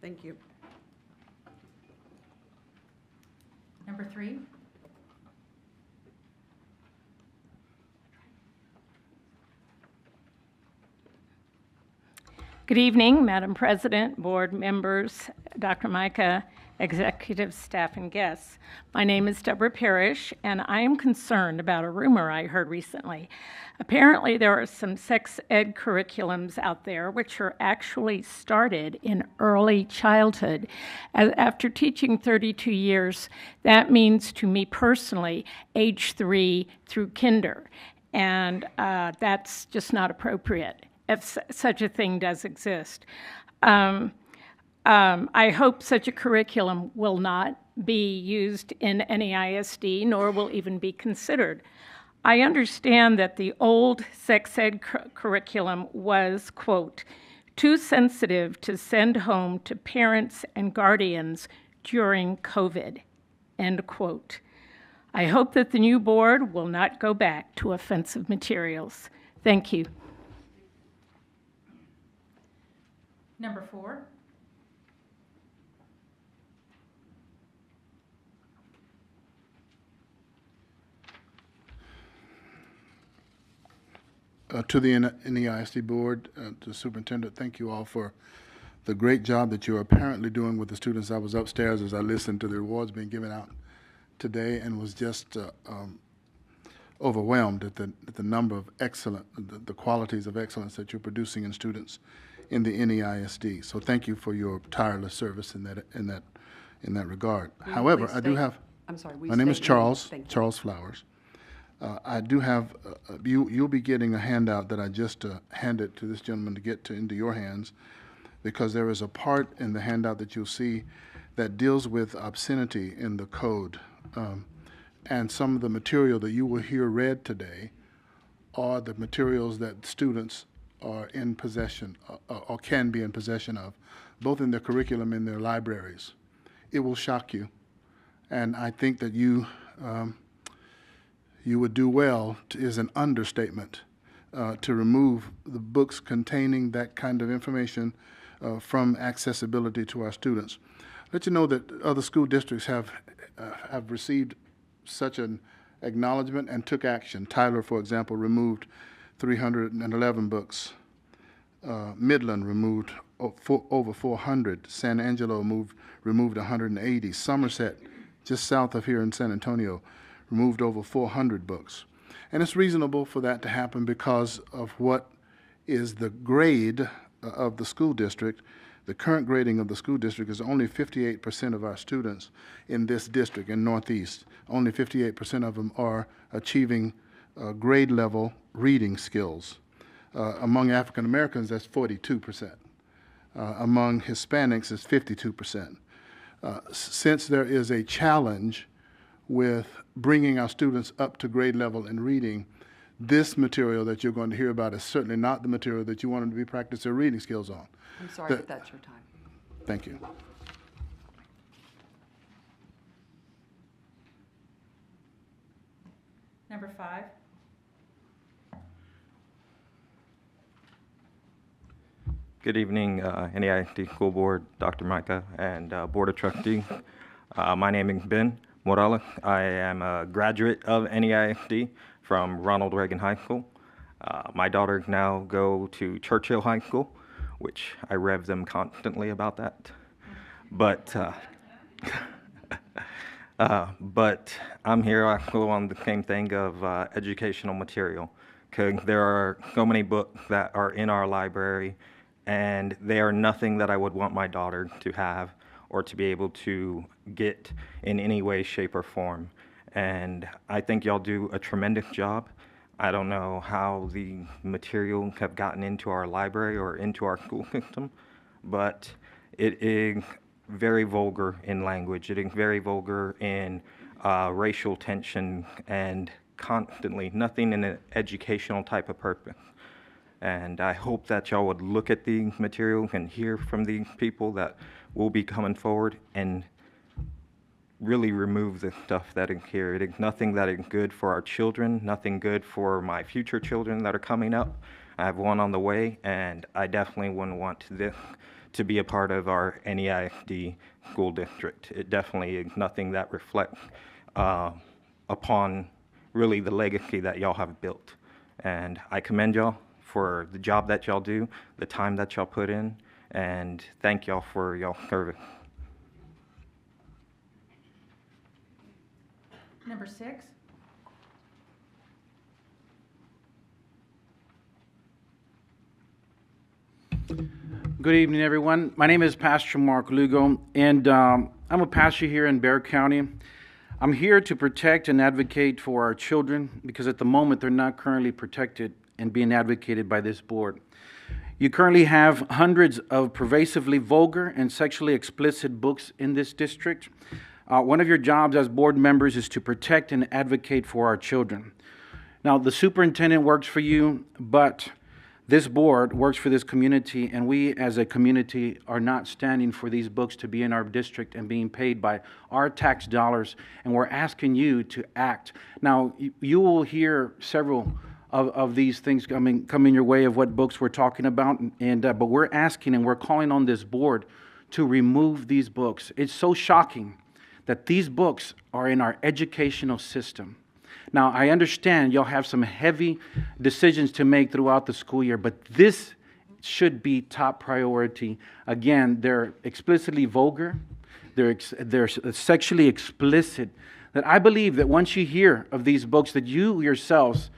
Thank you. Number 3. Good evening, Madam President, board members, Dr. Micah, executive staff, and guests. My name is Deborah Parrish, and I am concerned about a rumor I heard recently. Apparently, there are some sex ed curriculums out there which are actually started in early childhood. After teaching 32 years, that means to me personally, age 3 through kinder, and that's just not appropriate if such a thing does exist. I hope such a curriculum will not be used in NEISD, nor will even be considered. I understand that the old sex ed curriculum was, quote, too sensitive to send home to parents and guardians during COVID, end quote. I hope that the new board will not go back to offensive materials. Thank you. Number 4. To the NEISD board, to the superintendent, thank you all for the great job that you're apparently doing with the students. I was upstairs as I listened to the awards being given out today and was just overwhelmed at the number of excellent, the qualities of excellence that you're producing in students in the NEISD. So thank you for your tireless service in that regard. However, I do have. I'm sorry. My name is Charles Flowers. I do have, you'll be getting a handout that I just handed to this gentleman to get into your hands, because there is a part in the handout that you'll see that deals with obscenity in the code. And some of the material that you will hear read today are the materials that students are in possession or can be in possession of, both in their curriculum and their libraries. It will shock you. And I think that you would do well, is an understatement, to remove the books containing that kind of information from accessibility to our students. Let you know that other school districts have received such an acknowledgement and took action. Tyler, for example, removed 311 books. Middleton removed over 400. San Angelo removed 180. Somerset, just south of here in San Antonio, removed over 400 books. And it's reasonable for that to happen because of what is the grade of the school district. The current grading of the school district is only 58% of our students in this district, in Northeast. Only 58% of them are achieving grade level reading skills. Among African Americans, that's 42%. Among Hispanics, it's 52%. Since there is a challenge with bringing our students up to grade level in reading, this material that you're going to hear about is certainly not the material that you want them to be practicing their reading skills on. I'm sorry, but that's your time. Thank you. Number 5. Good evening, NEISD School Board, Dr. Micah, and Board of Trustees. My name is Ben Morales. I am a graduate of NEISD from Ronald Reagan High School. My daughters now go to Churchill High School, which I rev them constantly about that. But I'm here also on the same thing of educational material, because there are so many books that are in our library, and they are nothing that I would want my daughter to have or to be able to get in any way, shape, or form. And I think y'all do a tremendous job. I don't know how the material have gotten into our library or into our school system, but it is very vulgar in language. It is very vulgar in racial tension and constantly nothing in an educational type of purpose. And I hope that y'all would look at the material and hear from these people that will be coming forward and really remove the stuff that is here. It is nothing that is good for our children, nothing good for my future children that are coming up. I have one on the way, and I definitely wouldn't want this to be a part of our NEISD school district. It definitely is nothing that reflects upon really the legacy that y'all have built. And I commend y'all for the job that y'all do, the time that y'all put in, and thank y'all for y'all service. Number 6. Good evening, everyone. My name is Pastor Mark Lugo, and I'm a pastor here in Bexar County. I'm here to protect and advocate for our children because at the moment they're not currently protected and being advocated by this board. You currently have hundreds of pervasively vulgar and sexually explicit books in this district. One of your jobs as board members is to protect and advocate for our children. Now, the superintendent works for you, but this board works for this community, and we as a community are not standing for these books to be in our district and being paid by our tax dollars, and we're asking you to act. Now, you will hear several of these things coming your way of what books we're talking about, but we're asking and we're calling on this board to remove these books. It's so shocking that these books are in our educational system. Now, I understand y'all have some heavy decisions to make throughout the school year, but this should be top priority. Again, they're explicitly vulgar, they're sexually explicit, that I believe that once you hear of these books, that you yourselves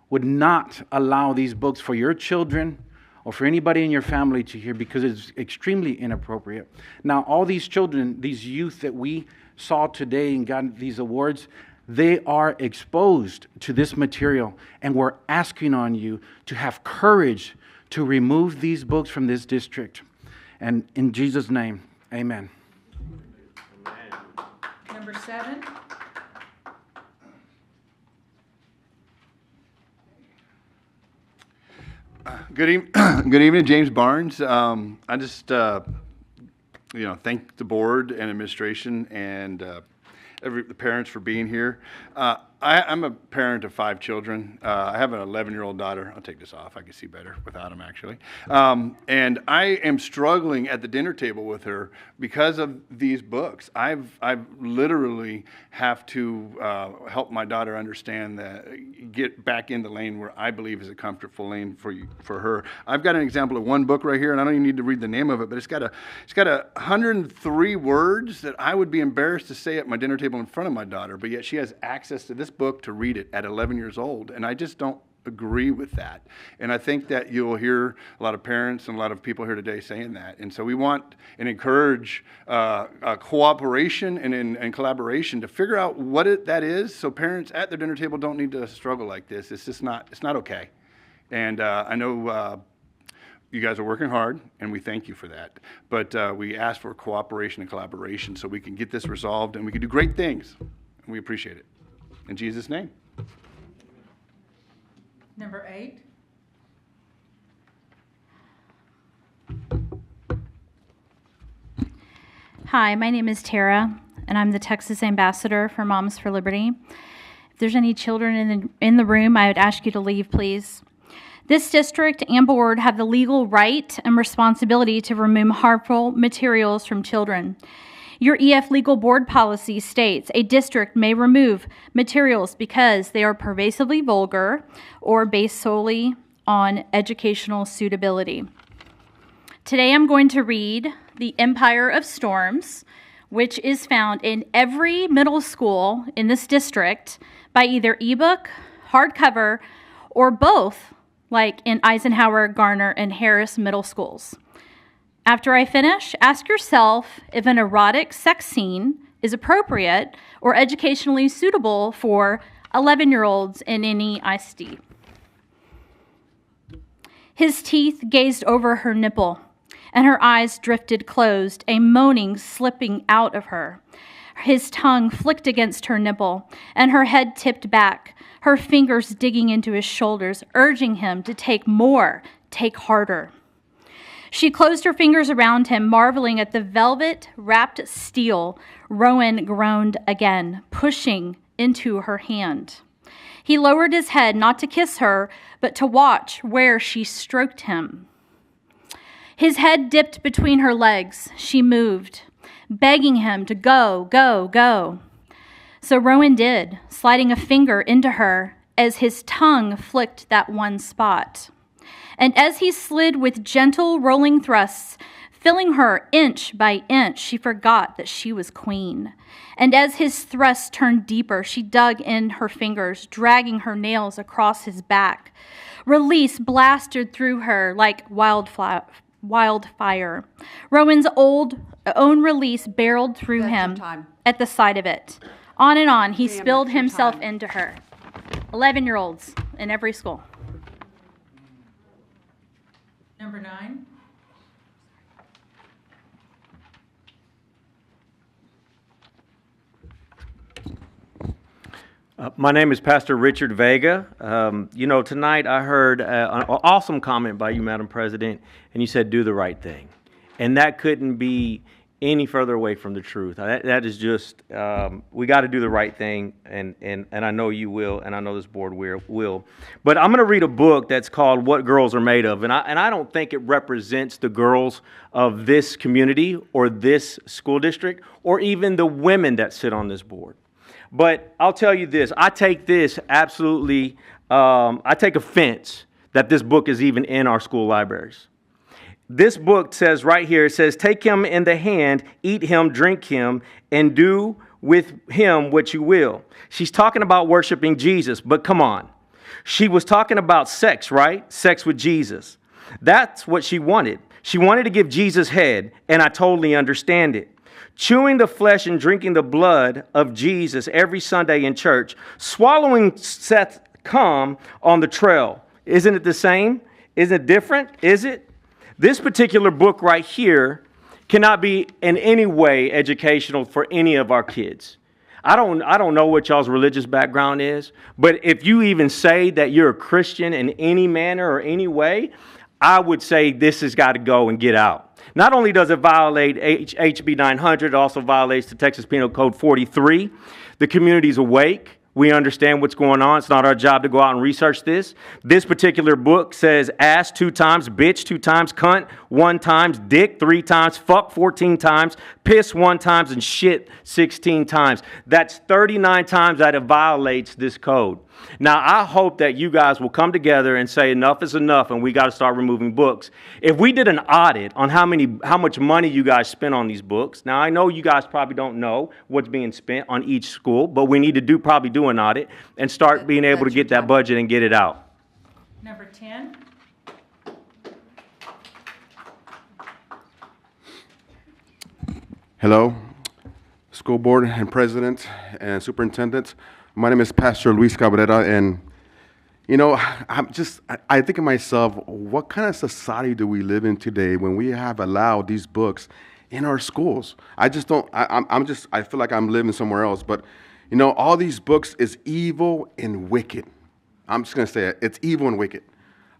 would not allow these books for your children or for anybody in your family to hear, because it's extremely inappropriate. Now, all these children, these youth that we saw today and got these awards, they are exposed to this material, and we're asking on you to have courage to remove these books from this district. And in Jesus' name, amen. Number 7. Good evening, James Barnes. I just, thank the board and administration and the parents for being here. I'm a parent of 5 children. I have an 11-year-old daughter. I'll take this off. I can see better without him, actually. And I am struggling at the dinner table with her because of these books. I've literally have to help my daughter understand that, get back in the lane where I believe is a comfortable lane for her. I've got an example of one book right here, and I don't even need to read the name of it, but it's got 103 words that I would be embarrassed to say at my dinner table in front of my daughter, but yet she has access to this book to read it at 11 years old, and I just don't agree with that. And I think that you'll hear a lot of parents and a lot of people here today saying that. And so we want and encourage cooperation and collaboration to figure out what that is, so parents at their dinner table don't need to struggle like this. It's just not okay. And I know you guys are working hard, and we thank you for that. But we ask for cooperation and collaboration so we can get this resolved and we can do great things. And we appreciate it. In Jesus' name. Number 8. Hi, my name is Tara, and I'm the Texas Ambassador for Moms for Liberty. If there's any children in the room, I would ask you to leave, please. This district and board have the legal right and responsibility to remove harmful materials from children. Your EF legal board policy states a district may remove materials because they are pervasively vulgar or based solely on educational suitability. Today I'm going to read The Empire of Storms, which is found in every middle school in this district by either ebook, hardcover, or both, like in Eisenhower, Garner, and Harris middle schools. After I finish, ask yourself if an erotic sex scene is appropriate or educationally suitable for 11-year-olds in NEISD. His teeth gazed over her nipple, and her eyes drifted closed, a moaning slipping out of her. His tongue flicked against her nipple, and her head tipped back, her fingers digging into his shoulders, urging him to take more, take harder. She closed her fingers around him, marveling at the velvet-wrapped steel. Rowan groaned again, pushing into her hand. He lowered his head, not to kiss her, but to watch where she stroked him. His head dipped between her legs. She moved, begging him to go, go, go. So Rowan did, sliding a finger into her as his tongue flicked that one spot. And as he slid with gentle rolling thrusts, filling her inch by inch, she forgot that she was queen. And as his thrusts turned deeper, she dug in her fingers, dragging her nails across his back. Release blasted through her like wildfire. Rowan's own release barreled through him at the sight of it. On and on, he spilled himself into her. 11-year-olds in every school. Number 9. My name is Pastor Richard Vega. Tonight I heard an awesome comment by you, Madam President, and you said, do the right thing. And that couldn't be any further away from the truth. That is just, we got to do the right thing, and I know you will, and I know this board will. But I'm going to read a book that's called What Girls Are Made Of, and I don't think it represents the girls of this community or this school district or even the women that sit on this board. But I'll tell you this, I take this absolutely, I take offense that this book is even in our school libraries. This book says right here, it says, take him in the hand, eat him, drink him, and do with him what you will. She's talking about worshiping Jesus, but come on. She was talking about sex, right? Sex with Jesus. That's what she wanted. She wanted to give Jesus head, and I totally understand it. Chewing the flesh and drinking the blood of Jesus every Sunday in church, swallowing Seth's cum on the trail. Isn't it the same? Isn't it different? Is it? This particular book right here cannot be in any way educational for any of our kids. I don't know what y'all's religious background is, but if you even say that you're a Christian in any manner or any way, I would say this has got to go and get out. Not only does it violate HB 900, it also violates the Texas Penal Code 43. The community's awake. We understand what's going on. It's not our job to go out and research this. This particular book says ass 2 times, bitch 2 times, cunt 1 time, dick 3 times, fuck 14 times, piss 1 time, and shit 16 times. That's 39 times that it violates this code. Now, I hope that you guys will come together and say enough is enough and we got to start removing books. If we did an audit on how much money you guys spend on these books, now I know you guys probably don't know what's being spent on each school, but we need to probably do an audit and start being able to get that budget and get it out. Number 10. Hello, school board and president and superintendent. My name is Pastor Luis Cabrera, and I think of myself, what kind of society do we live in today when we have allowed these books in our schools? I feel like I'm living somewhere else, but all these books is evil and wicked. I'm just gonna say it, it's evil and wicked.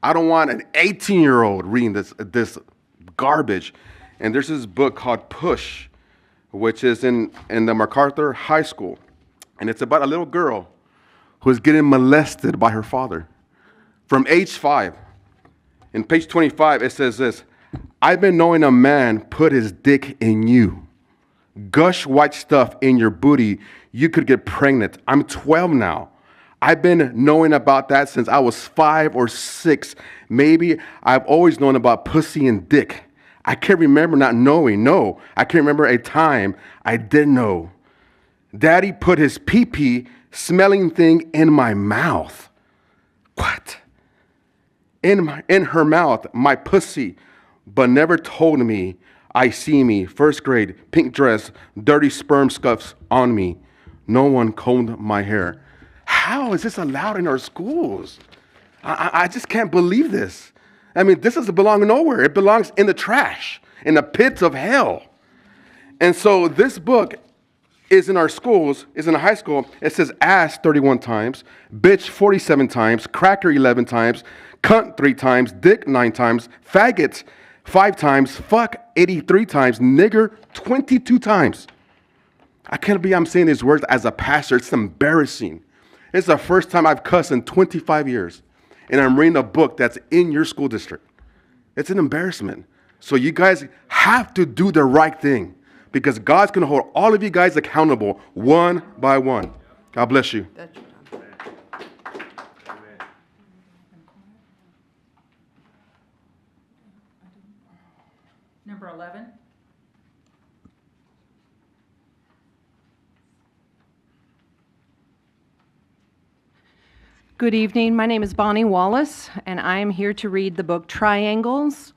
I don't want an 18-year-old reading this garbage. And there's this book called Push, which is in the MacArthur High School. And it's about a little girl who is getting molested by her father from age 5. In page 25, it says this: I've been knowing a man put his dick in you. Gush white stuff in your booty. You could get pregnant. I'm 12 now. I've been knowing about that since I was 5 or 6. Maybe I've always known about pussy and dick. I can't remember not knowing. No, I can't remember a time I didn't know. Daddy put his pee-pee smelling thing in my mouth. What? In her mouth, my pussy, but never told me. I see me, first grade, pink dress, dirty sperm scuffs on me. No one combed my hair. How is this allowed in our schools? I just can't believe this. I mean, this doesn't belong nowhere. It belongs in the trash, in the pits of hell. And so this book is in our schools, is in a high school. It says ass 31 times, bitch 47 times, cracker 11 times, cunt 3 times, dick 9 times, faggot 5 times, fuck 83 times, nigger 22 times. I can't believe I'm saying these words as a pastor. It's embarrassing. It's the first time I've cussed in 25 years. And I'm reading a book that's in your school district. It's an embarrassment. So you guys have to do the right thing, because God's going to hold all of you guys accountable one by one. God bless you. Number 11. Good evening. My name is Bonnie Wallace, and I am here to read the book Triangles.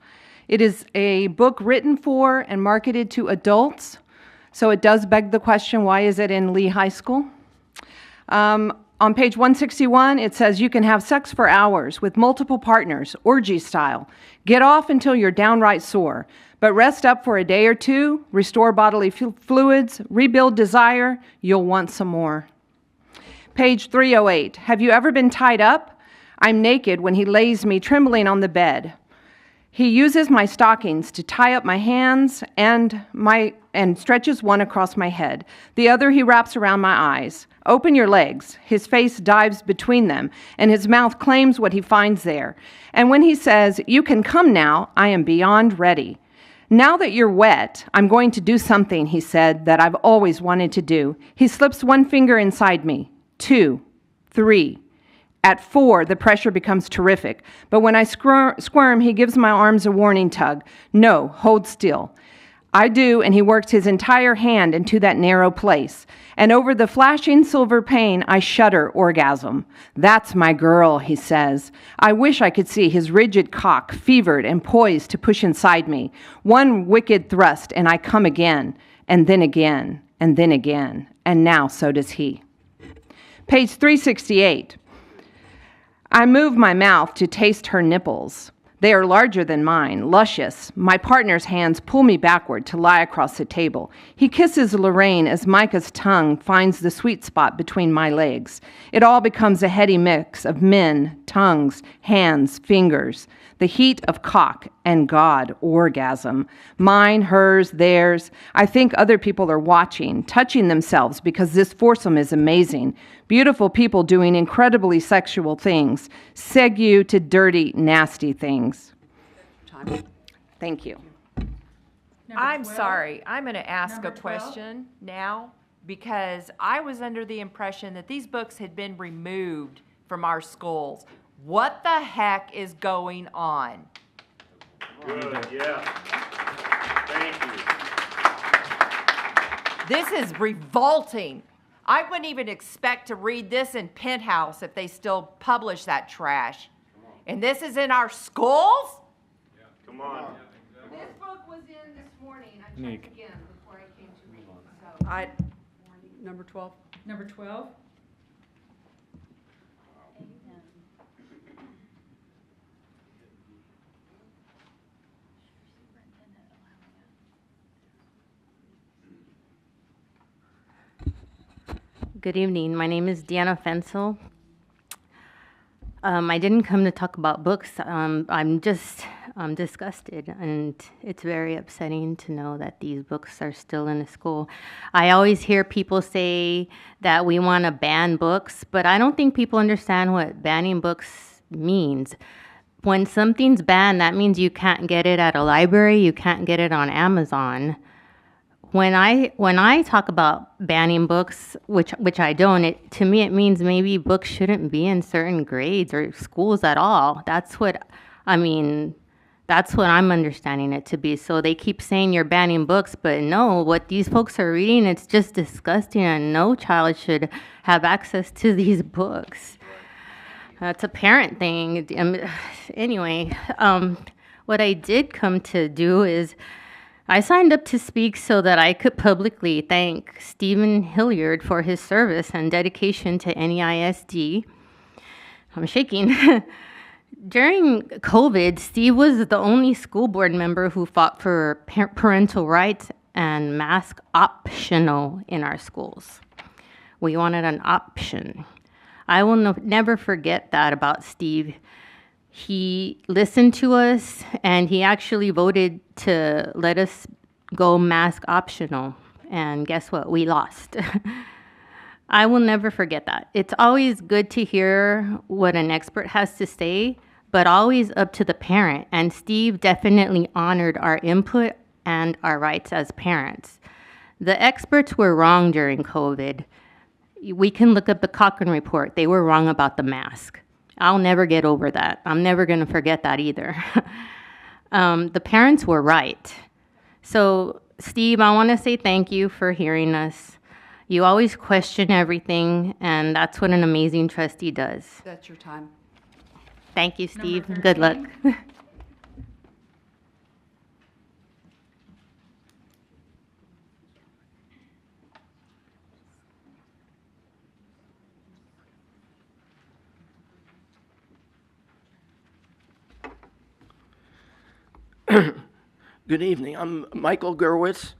It is a book written for and marketed to adults, so it does beg the question, why is it in Lee High School? On page 161, it says you can have sex for hours with multiple partners, orgy style. Get off until you're downright sore, but rest up for a day or two, restore bodily fluids, rebuild desire, you'll want some more. Page 308, have you ever been tied up? I'm naked when he lays me trembling on the bed. He uses my stockings to tie up my hands and stretches one across my head. The other he wraps around my eyes. Open your legs. His face dives between them, and his mouth claims what he finds there. And when he says, you can come now, I am beyond ready. Now that you're wet, I'm going to do something, he said, that I've always wanted to do. He slips one finger inside me. 2, 3. At 4, the pressure becomes terrific. But when I squirm, he gives my arms a warning tug. No, hold still. I do, and he works his entire hand into that narrow place. And over the flashing silver pane, I shudder orgasm. That's my girl, he says. I wish I could see his rigid cock, fevered and poised to push inside me. One wicked thrust, and I come again, and then again, and then again. And now so does he. Page 368. I move my mouth to taste her nipples. They are larger than mine, luscious. My partner's hands pull me backward to lie across the table. He kisses Lorraine as Micah's tongue finds the sweet spot between my legs. It all becomes a heady mix of men, tongues, hands, fingers. The heat of cock and God, orgasm. Mine, hers, theirs. I think other people are watching, touching themselves because this foursome is amazing. Beautiful people doing incredibly sexual things. Segue to dirty, nasty things. Thank you. I'm sorry. I'm going to ask a question now because I was under the impression that these books had been removed from our schools. What the heck is going on? Good, yeah. Thank you. This is revolting. I wouldn't even expect to read this in Penthouse if they still publish that trash. And this is in our schools? Yeah. Come on. This book was in this morning. I Nick. checked again before I came to read it. So. Number 12. Number 12. Good evening. My name is Deanna Fensel. I didn't come to talk about books. I'm just disgusted, and it's very upsetting to know that these books are still in the school. I always hear people say that we want to ban books, but I don't think people understand what banning books means. when something's banned, that means you can't get it at a library, you can't get it on Amazon. When I talk about banning books, which I don't, to me it means maybe books shouldn't be in certain grades or schools at all. That's what I'm understanding it to be. So they keep saying you're banning books, but no, what these folks are reading, it's just disgusting, and no child should have access to these books. It's a parent thing. Anyway, what I did come to do is I signed up to speak so that I could publicly thank Stephen Hilliard for his service and dedication to NEISD. I'm shaking. During COVID, Steve was the only school board member who fought for parental rights and mask optional in our schools. We wanted an option. I will never forget that about Steve. He listened to us, and he actually voted to let us go mask optional. And guess what? We lost. I will never forget that. It's always good to hear what an expert has to say, but always up to the parent. And Steve definitely honored our input and our rights as parents. The experts were wrong during COVID. We can look up the Cochrane report. They were wrong about the mask. I'll never get over that. I'm never going to forget that either. The parents were right. So, Steve, I want to say thank you for hearing us. You always question everything, and that's what an amazing trustee does. That's your time. Thank you, Steve. Good luck. Good evening. I'm Michael Gerwitz,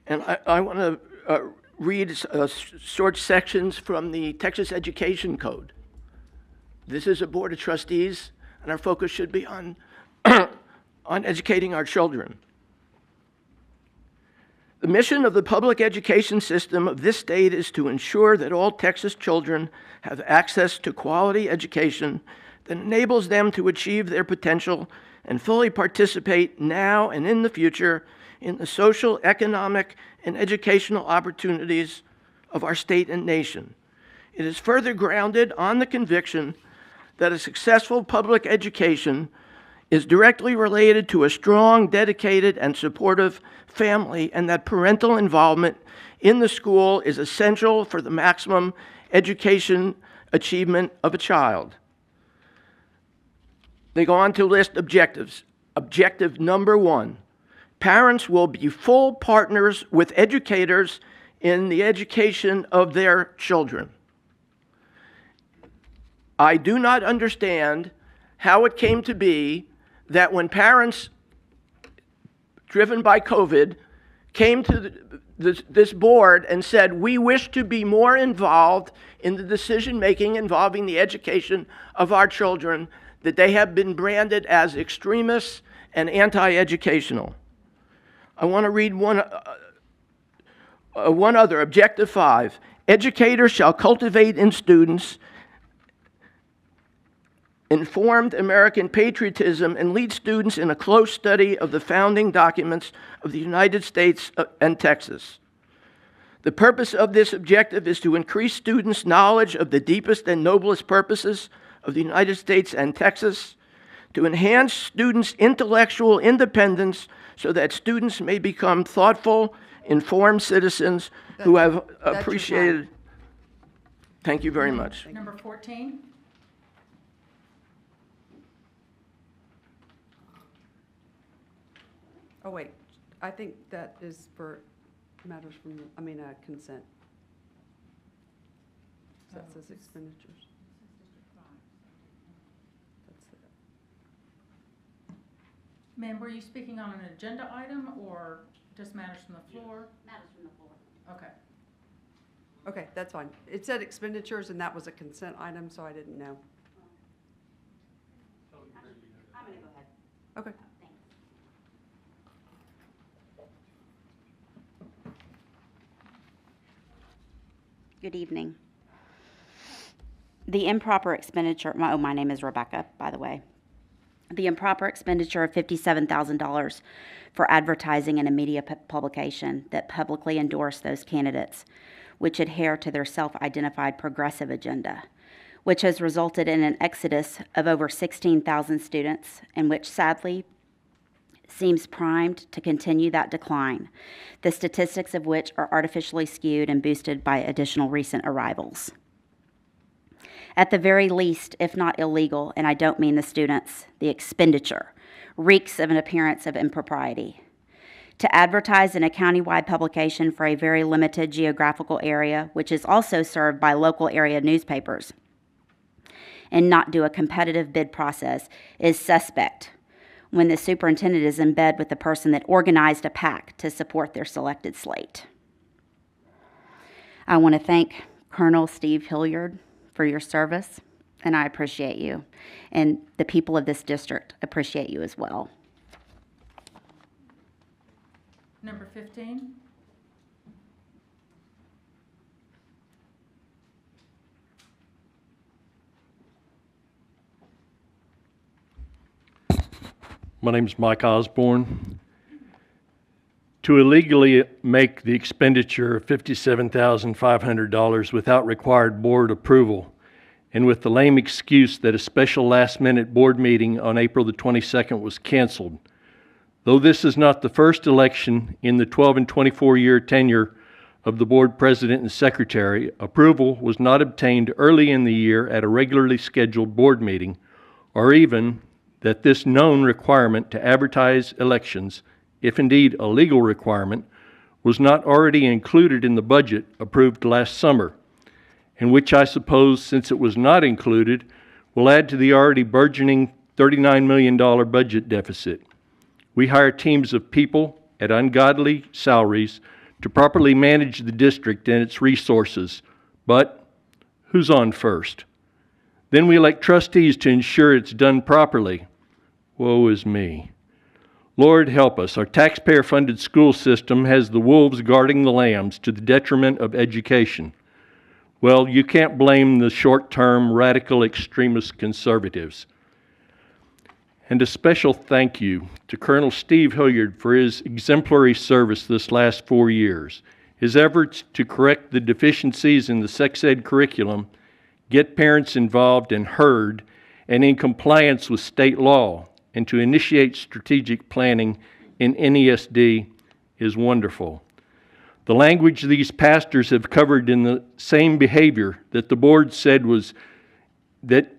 and I want to read short sections from the Texas Education Code. This is a Board of Trustees, and our focus should be on, on educating our children. The mission of the public education system of this state is to ensure that all Texas children have access to quality education that enables them to achieve their potential and fully participate now and in the future in the social, economic, and educational opportunities of our state and nation. It is further grounded on the conviction that a successful public education is directly related to a strong, dedicated, and supportive family, and that parental involvement in the school is essential for the maximum education achievement of a child. They go on to list objectives. Objective number 1, parents will be full partners with educators in the education of their children. I do not understand how it came to be that when parents, driven by COVID, came to this board and said, we wish to be more involved in the decision-making involving the education of our children, that they have been branded as extremists and anti-educational. I want to read one other, Objective 5. Educators shall cultivate in students informed American patriotism and lead students in a close study of the founding documents of the United States and Texas. The purpose of this objective is to increase students' knowledge of the deepest and noblest purposes of the United States and Texas, to enhance students' intellectual independence so that students may become thoughtful, informed citizens who have appreciated. Thank you very much. Number 14. Oh, wait. I think that is for matters from, consent. That says expenditures. Ma'am, were you speaking on an agenda item or just matters from the floor? Matters from the floor. Okay. Okay, that's fine. It said expenditures, and that was a consent item, so I didn't know. I'm going to go ahead. Okay. Good evening. The improper expenditure, my name is Rebecca, by the way. the improper expenditure of $57,000 for advertising in a media publication that publicly endorsed those candidates, which adhere to their self-identified progressive agenda, which has resulted in an exodus of over 16,000 students, and which sadly seems primed to continue that decline, the statistics of which are artificially skewed and boosted by additional recent arrivals. At the very least, if not illegal, and I don't mean the students, the expenditure reeks of an appearance of impropriety. To advertise in a countywide publication for a very limited geographical area, which is also served by local area newspapers, and not do a competitive bid process is suspect when the superintendent is in bed with the person that organized a PAC to support their selected slate. I want to thank Colonel Steve Hilliard for your service, and I appreciate you. And the people of this district appreciate you as well. Number 15. My name is Mike Osborne. To illegally make the expenditure of $57,500 without required board approval, and with the lame excuse that a special last-minute board meeting on April the 22nd was canceled. Though this is not the first election in the 12 and 24-year tenure of the board president and secretary, approval was not obtained early in the year at a regularly scheduled board meeting, or even that this known requirement to advertise elections, if indeed a legal requirement, was not already included in the budget approved last summer, and which I suppose, since it was not included, will add to the already burgeoning $39 million budget deficit. We hire teams of people at ungodly salaries to properly manage the district and its resources, but who's on first? Then we elect trustees to ensure it's done properly. Woe is me. Lord help us. Our taxpayer-funded school system has the wolves guarding the lambs to the detriment of education. Well, you can't blame the short-term radical extremist conservatives. And a special thank you to Colonel Steve Hilliard for his exemplary service this last 4 years. His efforts to correct the deficiencies in the sex ed curriculum, get parents involved and heard, and in compliance with state law, and to initiate strategic planning in NEISD is wonderful. The language these pastors have covered in the same behavior that the board said was that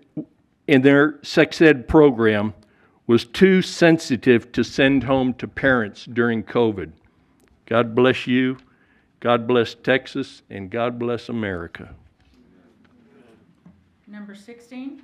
in their sex ed program was too sensitive to send home to parents during COVID. God bless you, God bless Texas, and God bless America. Number 16.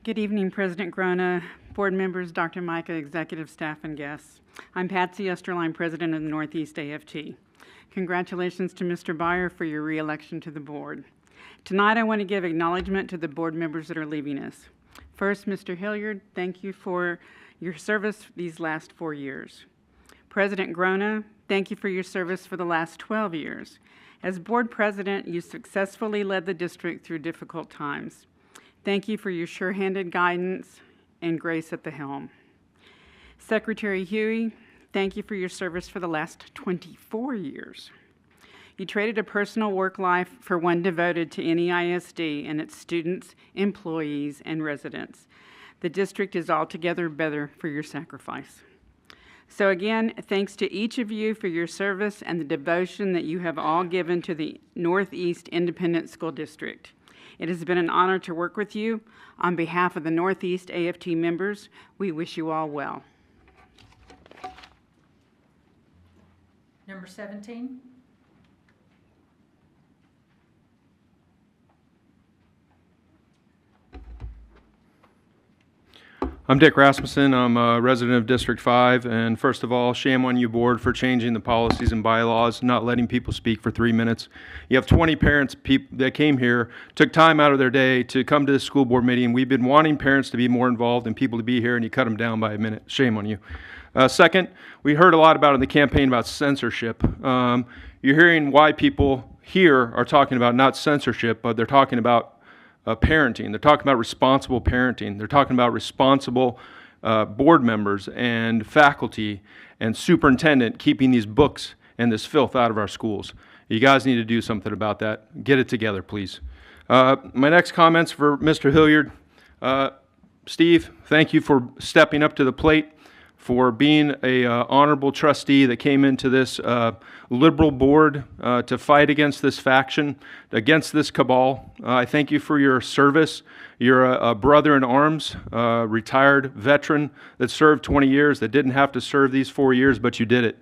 Good evening, President Grona, board members, Dr. Micah, executive staff, and guests. I'm Patsy Esterline, president of the Northeast AFT. Congratulations to Mr. Byer for your re-election to the board. Tonight, I want to give acknowledgement to the board members that are leaving us. First, Mr. Hilliard, thank you for your service these last 4 years. President Grona, thank you for your service for the last 12 years. As board president, you successfully led the district through difficult times. Thank you for your sure-handed guidance and grace at the helm. Secretary Huey, thank you for your service for the last 24 years. You traded a personal work life for one devoted to NEISD and its students, employees, and residents. The district is altogether better for your sacrifice. So again, thanks to each of you for your service and the devotion that you have all given to the Northeast Independent School District. It has been an honor to work with you. On behalf of the Northeast AFT members, we wish you all well. Number 17. I'm Dick Rasmussen. I'm a resident of District 5, and first of all, shame on you, board, for changing the policies and bylaws, not letting people speak for 3 minutes. You have 20 parents that came here, took time out of their day to come to this school board meeting. We've been wanting parents to be more involved and people to be here, and you cut them down by a minute. Shame on you. Second, we heard a lot about in the campaign about censorship. You're hearing why people here are talking about not censorship, but they're talking about parenting. They're talking about responsible parenting. They're talking about responsible board members and faculty and superintendent keeping these books and this filth out of our schools. You guys need to do something about that. Get it together, please. My next comments for Mr. Hilliard. Steve, thank you for stepping up to the plate, for being a honorable trustee that came into this liberal board to fight against this faction, against this cabal. I thank you for your service. You're a brother in arms, retired veteran that served 20 years, that didn't have to serve these 4 years, but you did it,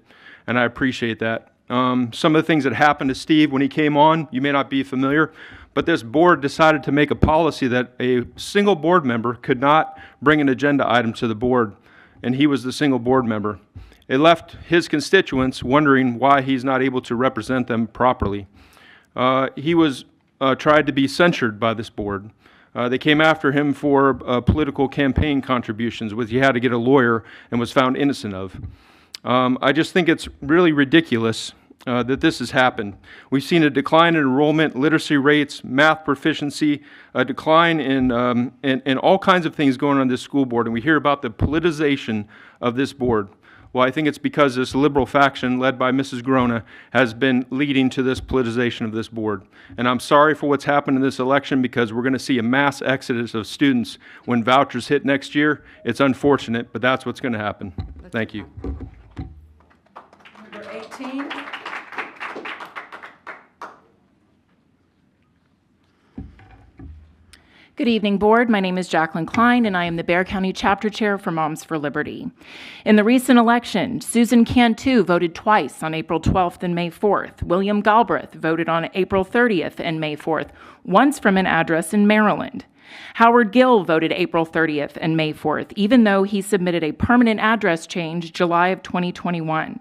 and I appreciate that. Some of the things that happened to Steve when he came on, you may not be familiar, but this board decided to make a policy that a single board member could not bring an agenda item to the board, and he was the single board member. It left his constituents wondering why he's not able to represent them properly. He was tried to be censured by this board. They came after him for political campaign contributions, which he had to get a lawyer and was found innocent of. I just think it's really ridiculous that this has happened. We've seen a decline in enrollment, literacy rates, math proficiency, a decline in all kinds of things going on in this school board, and we hear about the politicization of this board. Well, I think it's because this liberal faction led by Mrs. Grona has been leading to this politicization of this board. And I'm sorry for what's happened in this election, because we're going to see a mass exodus of students when vouchers hit next year. It's unfortunate, but that's what's going to happen. Thank you. Number 18. Good evening, Board. My name is Jacqueline Klein, and I am the Bexar County Chapter Chair for Moms for Liberty. In the recent election, Susan Cantu voted twice on April 12th and May 4th. William Galbraith voted on April 30th and May 4th, once from an address in Maryland. Howard Gill voted April 30th and May 4th, even though he submitted a permanent address change July of 2021.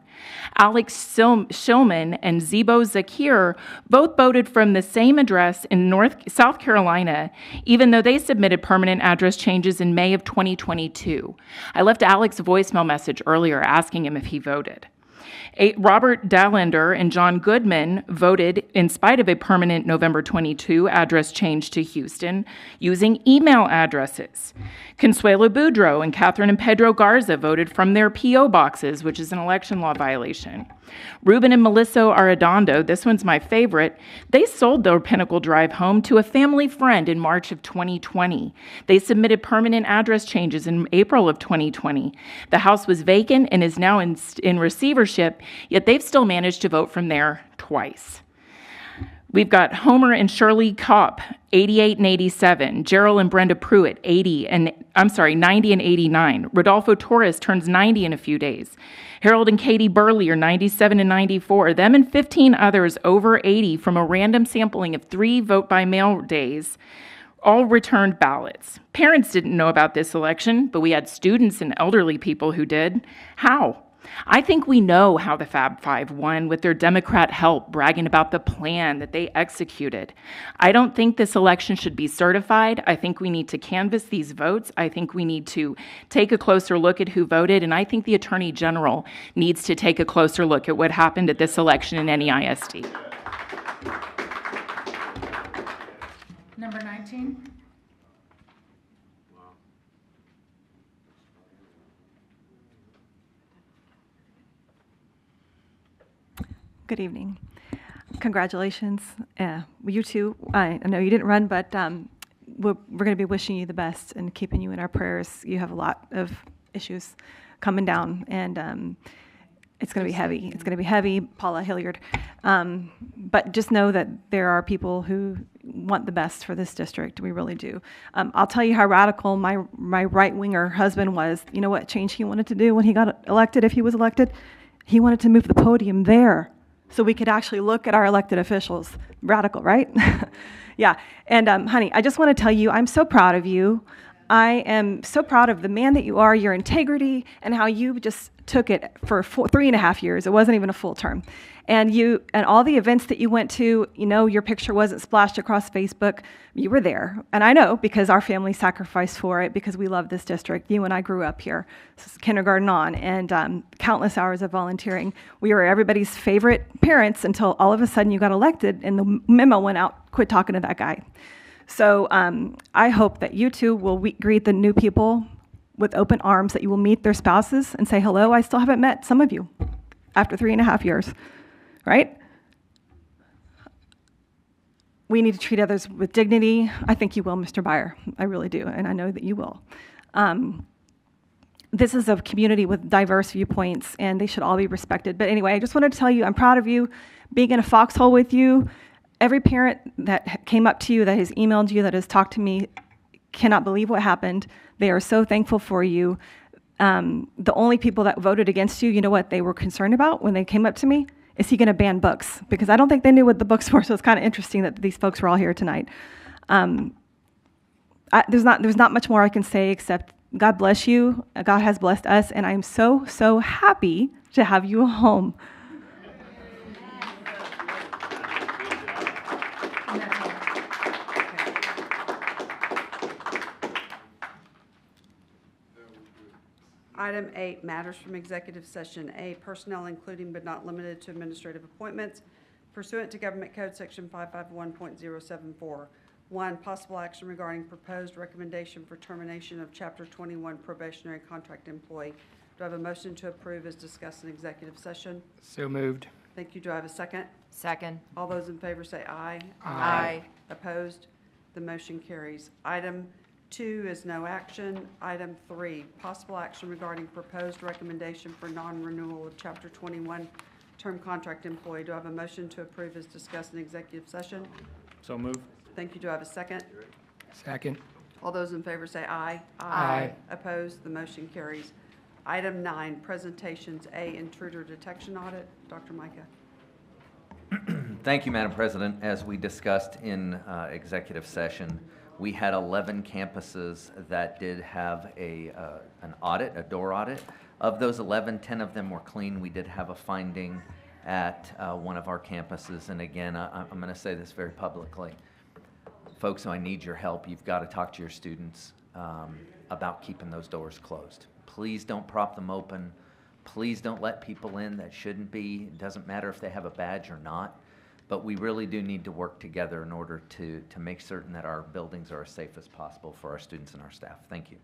Alex Shillman and Zebo Zakir both voted from the same address in South Carolina, even though they submitted permanent address changes in May of 2022. I left Alex a voicemail message earlier asking him if he voted. Robert Dallander and John Goodman voted in spite of a permanent November 22 address change to Houston using email addresses. Consuelo Boudreaux and Catherine and Pedro Garza voted from their P.O. boxes, which is an election law violation. Ruben and Melissa Arredondo, this one's my favorite, they sold their Pinnacle Drive home to a family friend in March of 2020. They submitted permanent address changes in April of 2020. The house was vacant and is now in receivership, yet they've still managed to vote from there twice. We've got Homer and Shirley Kopp, 88 and 87. Gerald and Brenda Pruitt, 90 and 89. Rodolfo Torres turns 90 in a few days. Harold and Katie Burley are 97 and 94. Them and 15 others over 80 from a random sampling of 3 vote-by-mail days all returned ballots. Parents didn't know about this election, but we had students and elderly people who did. How? I think we know how the Fab Five won with their Democrat help, bragging about the plan that they executed. I don't think this election should be certified. I think we need to canvass these votes. I think we need to take a closer look at who voted, and I think the Attorney General needs to take a closer look at what happened at this election in NEISD. Number 19. Good evening. Congratulations. You too. I know you didn't run, but we're going to be wishing you the best and keeping you in our prayers. You have a lot of issues coming down, and it's going to be heavy. It's going to be heavy, Paula Hilliard. But just know that there are people who want the best for this district. We really do. I'll tell you how radical my right-winger husband was. You know what change he wanted to do when he got elected, if he was elected? He wanted to move the podium there, so we could actually look at our elected officials. Radical, right? Yeah. And honey, I just want to tell you, I'm so proud of you. I am so proud of the man that you are, your integrity, and how you just took it for 3.5 years. It wasn't even a full term. And all the events that you went to, your picture wasn't splashed across Facebook. You were there. And I know because our family sacrificed for it because we love this district. You and I grew up here, kindergarten on, and countless hours of volunteering. We were everybody's favorite parents until all of a sudden you got elected and the memo went out, quit talking to that guy. So I hope that you two will greet the new people with open arms, that you will meet their spouses and say, hello, I still haven't met some of you after 3.5 years, right? We need to treat others with dignity. I think you will, Mr. Byer. I really do, and I know that you will. This is a community with diverse viewpoints, and they should all be respected. But anyway, I just wanted to tell you I'm proud of you, being in a foxhole with you. Every parent that came up to you, that has emailed you, that has talked to me, cannot believe what happened. They are so thankful for you. The only people that voted against you, you know what they were concerned about when they came up to me? Is he going to ban books? Because I don't think they knew what the books were, so it's kind of interesting that these folks were all here tonight. There's not much more I can say except God bless you. God has blessed us, and I'm so, so happy to have you home. Item 8, matters from executive session. A, personnel including but not limited to administrative appointments pursuant to Government Code Section 551.074. 1, possible action regarding proposed recommendation for termination of Chapter 21 probationary contract employee. Do I have a motion to approve as discussed in executive session? So moved. Thank you. Do I have a second? Second. All those in favor say aye. Aye. Opposed? The motion carries. Item 2 is no action. Item 3, possible action regarding proposed recommendation for non-renewal of Chapter 21 term contract employee. Do I have a motion to approve as discussed in executive session? So moved. Thank you. Do I have a second? Second. All those in favor say aye. Aye. Opposed? The motion carries. Item 9, presentations. A, intruder detection audit. Dr. Micah. Thank you, Madam President. As we discussed in executive session, we had 11 campuses that did have an audit, a door audit. Of those 11, 10 of them were clean. We did have a finding at one of our campuses. And again, I'm going to say this very publicly. Folks, I need your help. You've got to talk to your students about keeping those doors closed. Please don't prop them open. Please don't let people in that shouldn't be. It doesn't matter if they have a badge or not. But we really do need to work together in order to make certain that our buildings are as safe as possible for our students and our staff. Thank you.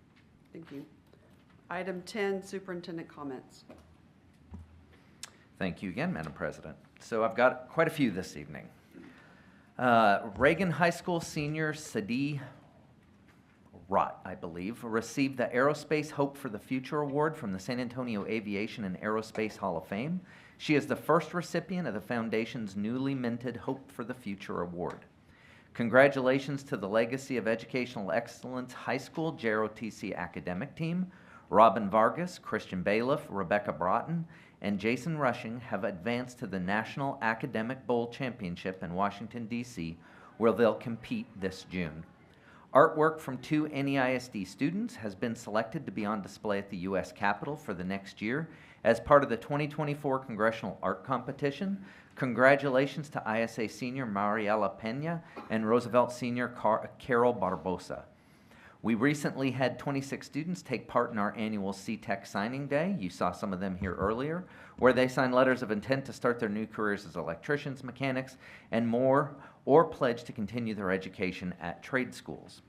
Thank you. Item 10, superintendent comments. Thank you again, Madam President. So I've got quite a few this evening. Reagan High School senior Sadie Rott, I believe, received the Aerospace Hope for the Future Award from the San Antonio Aviation and Aerospace Hall of Fame. She is the first recipient of the Foundation's newly minted Hope for the Future Award. Congratulations to the Legacy of Educational Excellence High School JROTC academic team. Robin Vargas, Christian Bailiff, Rebecca Broughton, and Jason Rushing have advanced to the National Academic Bowl Championship in Washington, D.C., where they'll compete this June. Artwork from 2 NEISD students has been selected to be on display at the U.S. Capitol for the next year as part of the 2024 Congressional Art Competition. Congratulations to ISA senior Mariela Pena and Roosevelt senior Carol Barbosa. We recently had 26 students take part in our annual CTEC signing day. You saw some of them here earlier, where they signed letters of intent to start their new careers as electricians, mechanics, and more, or pledge to continue their education at trade schools.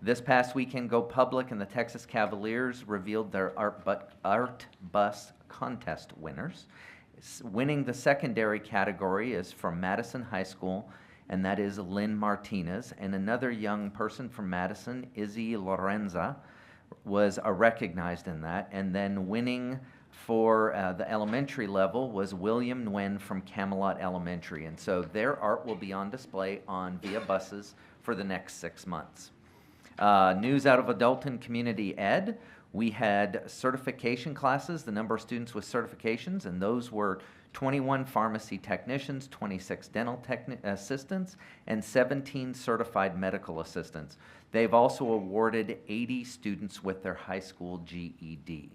This past weekend, Go Public and the Texas Cavaliers revealed their art bus contest winners. Winning the secondary category is from Madison High School, and that is Lynn Martinez, and another young person from Madison, Izzy Lorenza, was recognized in that, and then winning for the elementary level was William Nguyen from Camelot Elementary, and so their art will be on display on via buses for the next 6 months. News out of adult and community ed. We had certification classes, the number of students with certifications, and those were 21 pharmacy technicians, 26 dental assistants, and 17 certified medical assistants. They've also awarded 80 students with their high school GED.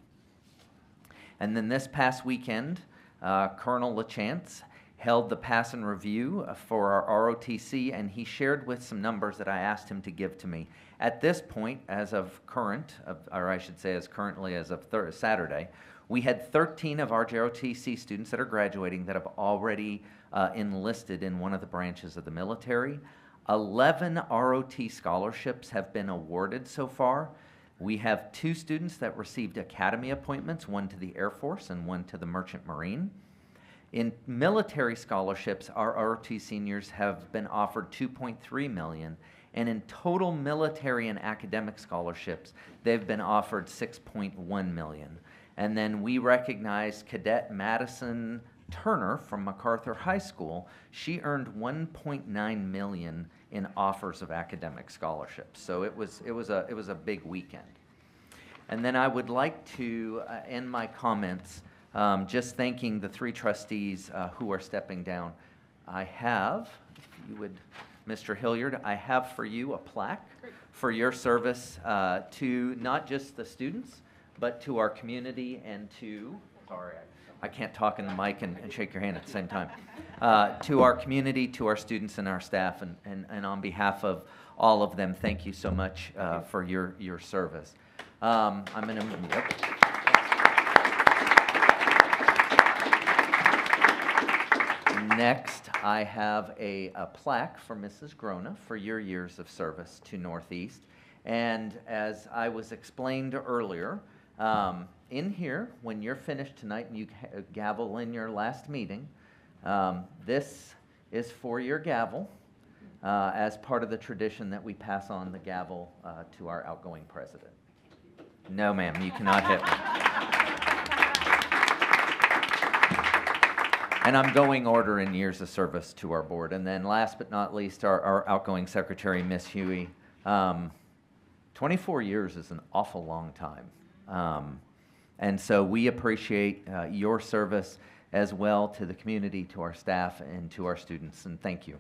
And then this past weekend, Colonel LaChance held the pass and review for our ROTC, and he shared with some numbers that I asked him to give to me. At this point, as of current, or I should say as currently as of Saturday, we had 13 of our ROTC students that are graduating that have already enlisted in one of the branches of the military. 11 ROT scholarships have been awarded so far. We have 2 students that received academy appointments, one to the Air Force and one to the Merchant Marine. In military scholarships, our ROT seniors have been offered $2.3 million, and in total military and academic scholarships, they've been offered $6.1 million. And then we recognize Cadet Madison Turner from MacArthur High School. She earned $1.9 million in offers of academic scholarships. So it was a big weekend. And then I would like to end my comments just thanking the 3 trustees who are stepping down. I have, if you would, Mr. Hilliard, I have for you a plaque for your service to not just the students, but to our community and to, sorry, I can't talk in the mic and shake your hand at the same time, to our community, to our students and our staff, and on behalf of all of them, thank you so much for your service. I'm going to move up. Next, I have a plaque for Mrs. Grona for your years of service to Northeast. And as I was explained earlier, in here, when you're finished tonight and you gavel in your last meeting, this is for your gavel as part of the tradition that we pass on the gavel to our outgoing president. No, ma'am, you cannot hit me. And I'm going order in years of service to our board. And then last but not least, our outgoing secretary, Miss Huey. 24 years is an awful long time. And so we appreciate your service as well to the community, to our staff, and to our students. And thank you.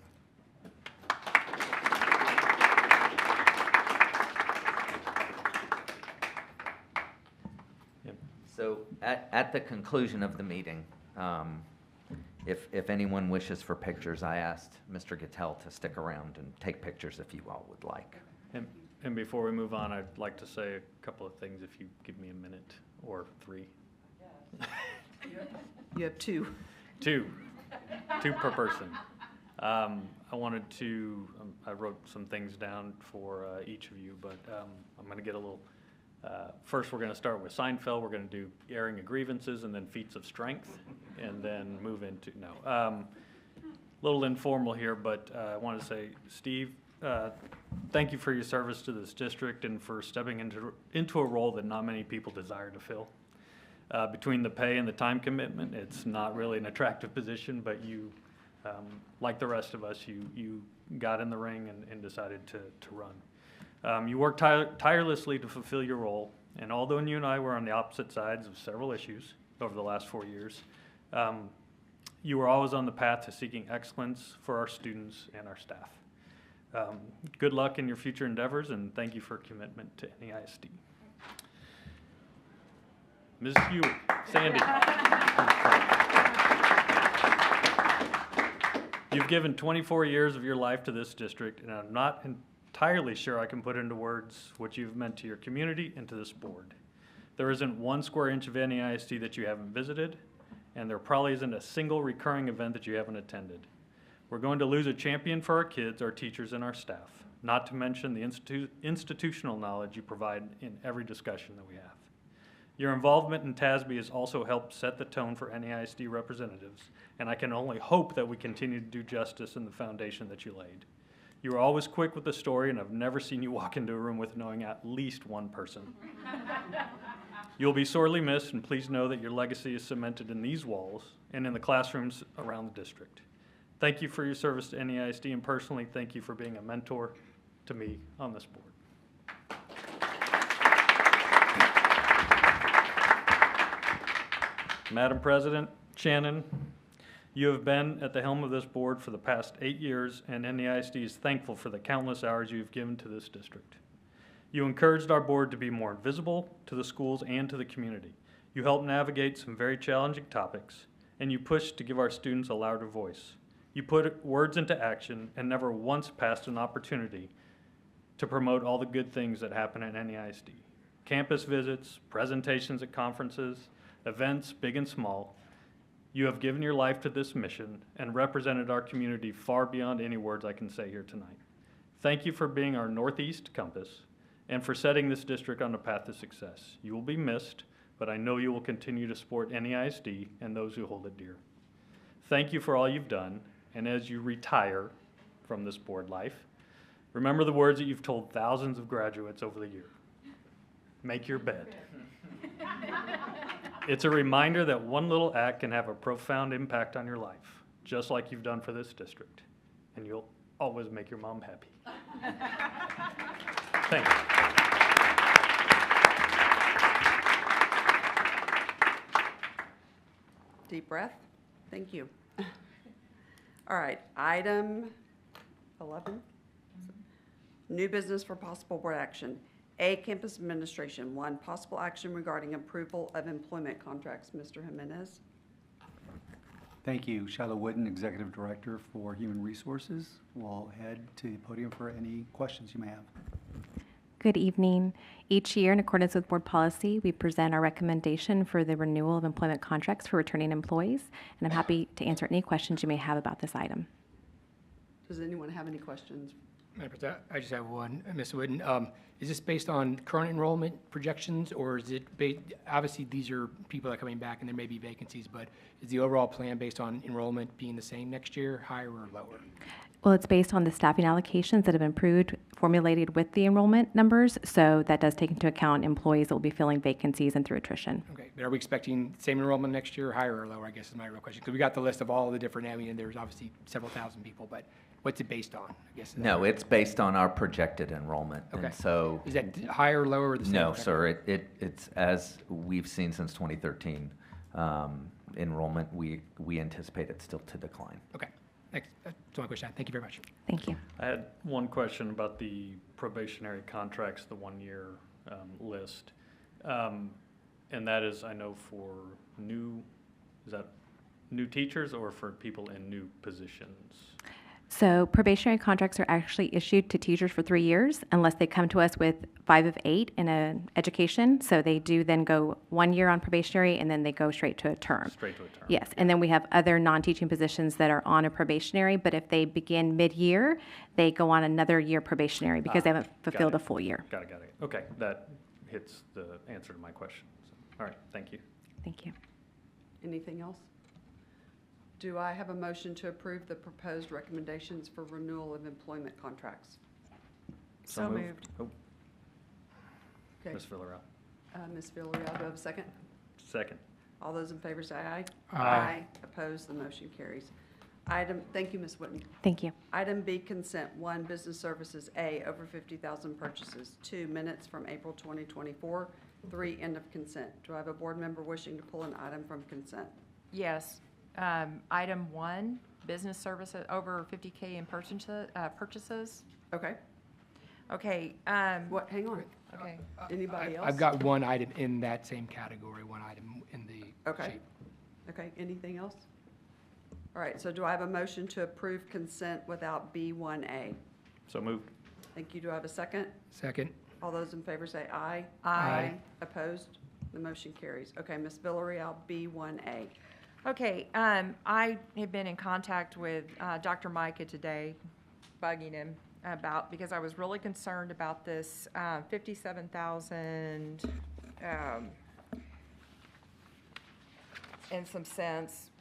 So at the conclusion of the meeting, if anyone wishes for pictures, I asked Mr. Gattel to stick around and take pictures if you all would like. And before we move on, I'd like to say a couple of things if you give me a minute or 3. You have 2. 2 per person. I wanted to, I wrote some things down for each of you, but I'm going to get a little, first we're going to start with Seinfeld. We're going to do airing of grievances and then feats of strength, and then move into, no. Little informal here, but I want to say, Steve, thank you for your service to this district and for stepping into a role that not many people desire to fill. Between the pay and the time commitment, it's not really an attractive position, but you, like the rest of us, you got in the ring and decided to run. You worked tirelessly to fulfill your role, and although you and I were on the opposite sides of several issues over the last 4 years, you were always on the path to seeking excellence for our students and our staff. Good luck in your future endeavors, and thank you for your commitment to NEISD. Ms. Huey, Sandy. You've given 24 years of your life to this district, and I'm not entirely sure I can put into words what you've meant to your community and to this board. There isn't 1 square inch of NEISD that you haven't visited, and there probably isn't a single recurring event that you haven't attended. We're going to lose a champion for our kids, our teachers, and our staff, not to mention the institutional knowledge you provide in every discussion that we have. Your involvement in TASB has also helped set the tone for NEISD representatives, and I can only hope that we continue to do justice in the foundation that you laid. You are always quick with the story, and I've never seen you walk into a room with knowing at least 1 person. You'll be sorely missed, and please know that your legacy is cemented in these walls and in the classrooms around the district. Thank you for your service to NEISD, and personally, thank you for being a mentor to me on this board. Madam President, Shannon, You have been at the helm of this board for the past 8 years, and NEISD is thankful for the countless hours you have given to this district. You encouraged our board to be more visible to the schools and to the community. You helped navigate some very challenging topics, and you pushed to give our students a louder voice. You put words into action and never once passed an opportunity to promote all the good things that happen at NEISD. Campus visits, presentations at conferences, events big and small. You have given your life to this mission and represented our community far beyond any words I can say here tonight. Thank you for being our Northeast compass and for setting this district on a path to success. You will be missed, but I know you will continue to support NEISD and those who hold it dear. Thank you for all you've done, and as you retire from this board life, remember the words that you've told thousands of graduates over the year. Make your bed. It's a reminder that one little act can have a profound impact on your life, just like you've done for this district, and you'll always make your mom happy. Thank you. Deep breath. Thank you. All right, item 11. New business for possible board action. A, campus administration. 1, possible action regarding approval of employment contracts. Mr. Jimenez. Thank you. Shiloh Wooden, Executive Director for Human Resources. We'll head to the podium for any questions you may have. Good evening. Each year, in accordance with board policy, we present our recommendation for the renewal of employment contracts for returning employees, and I'm happy to answer any questions you may have about this item. Does anyone have any questions? I just have one. Ms. Wooden, is this based on current enrollment projections, or is it obviously these are people that are coming back and there may be vacancies, but is the overall plan based on enrollment being the same next year, higher or lower? Well, it's based on the staffing allocations that have been formulated with the enrollment numbers, so that does take into account employees that will be filling vacancies and through attrition. Okay, but are we expecting same enrollment next year, higher or lower, I guess is my real question, because we got the list of all the different, I mean, there's obviously several thousand people, but what's it based on, I guess? No, it's based on our projected enrollment. Okay. And so. Is that higher, lower, or the same? No, sir. It's as we've seen since 2013, enrollment, we anticipate it still to decline. Okay. Next, that's my question. Thank you very much. Thank you. I had one question about the probationary contracts, the one-year list. And that is, I know for new teachers or for people in new positions? So probationary contracts are actually issued to teachers for 3 years unless they come to us with 5 of 8 in an education. So they do then go 1 year on probationary and then they go straight to a term. Straight to a term. Yes, and then we have other non-teaching positions that are on a probationary, but if they begin mid-year, they go on another year probationary because they haven't fulfilled a full year. Got it. Okay, that hits the answer to my question. So, all right, thank you. Thank you. Anything else? Do I have a motion to approve the proposed recommendations for renewal of employment contracts? So moved. Oh. Okay. Ms. Villarreal. Ms. Villarreal, do I have a second? Second. All those in favor say aye. Aye. Opposed, the motion carries. Thank you, Ms. Whitney. Thank you. Item B, consent. 1, business services. A, over 50,000 purchases. 2, minutes from April 2024. 3, end of consent. Do I have a board member wishing to pull an item from consent? Yes. Item 1, business services over 50K in purchases. Okay. Okay. What? Hang on. Okay. Anybody else? I've got one item in that same category, one item in the Okay. shape. Okay. Anything else? All right. So do I have a motion to approve consent without B1A? So moved. Thank you. Do I have a second? Second. All those in favor say aye. Aye. Opposed? The motion carries. Okay, Ms. Villarreal, B1A. Okay, I have been in contact with Dr. Micah today, bugging him because I was really concerned about this 57,000 in some sense,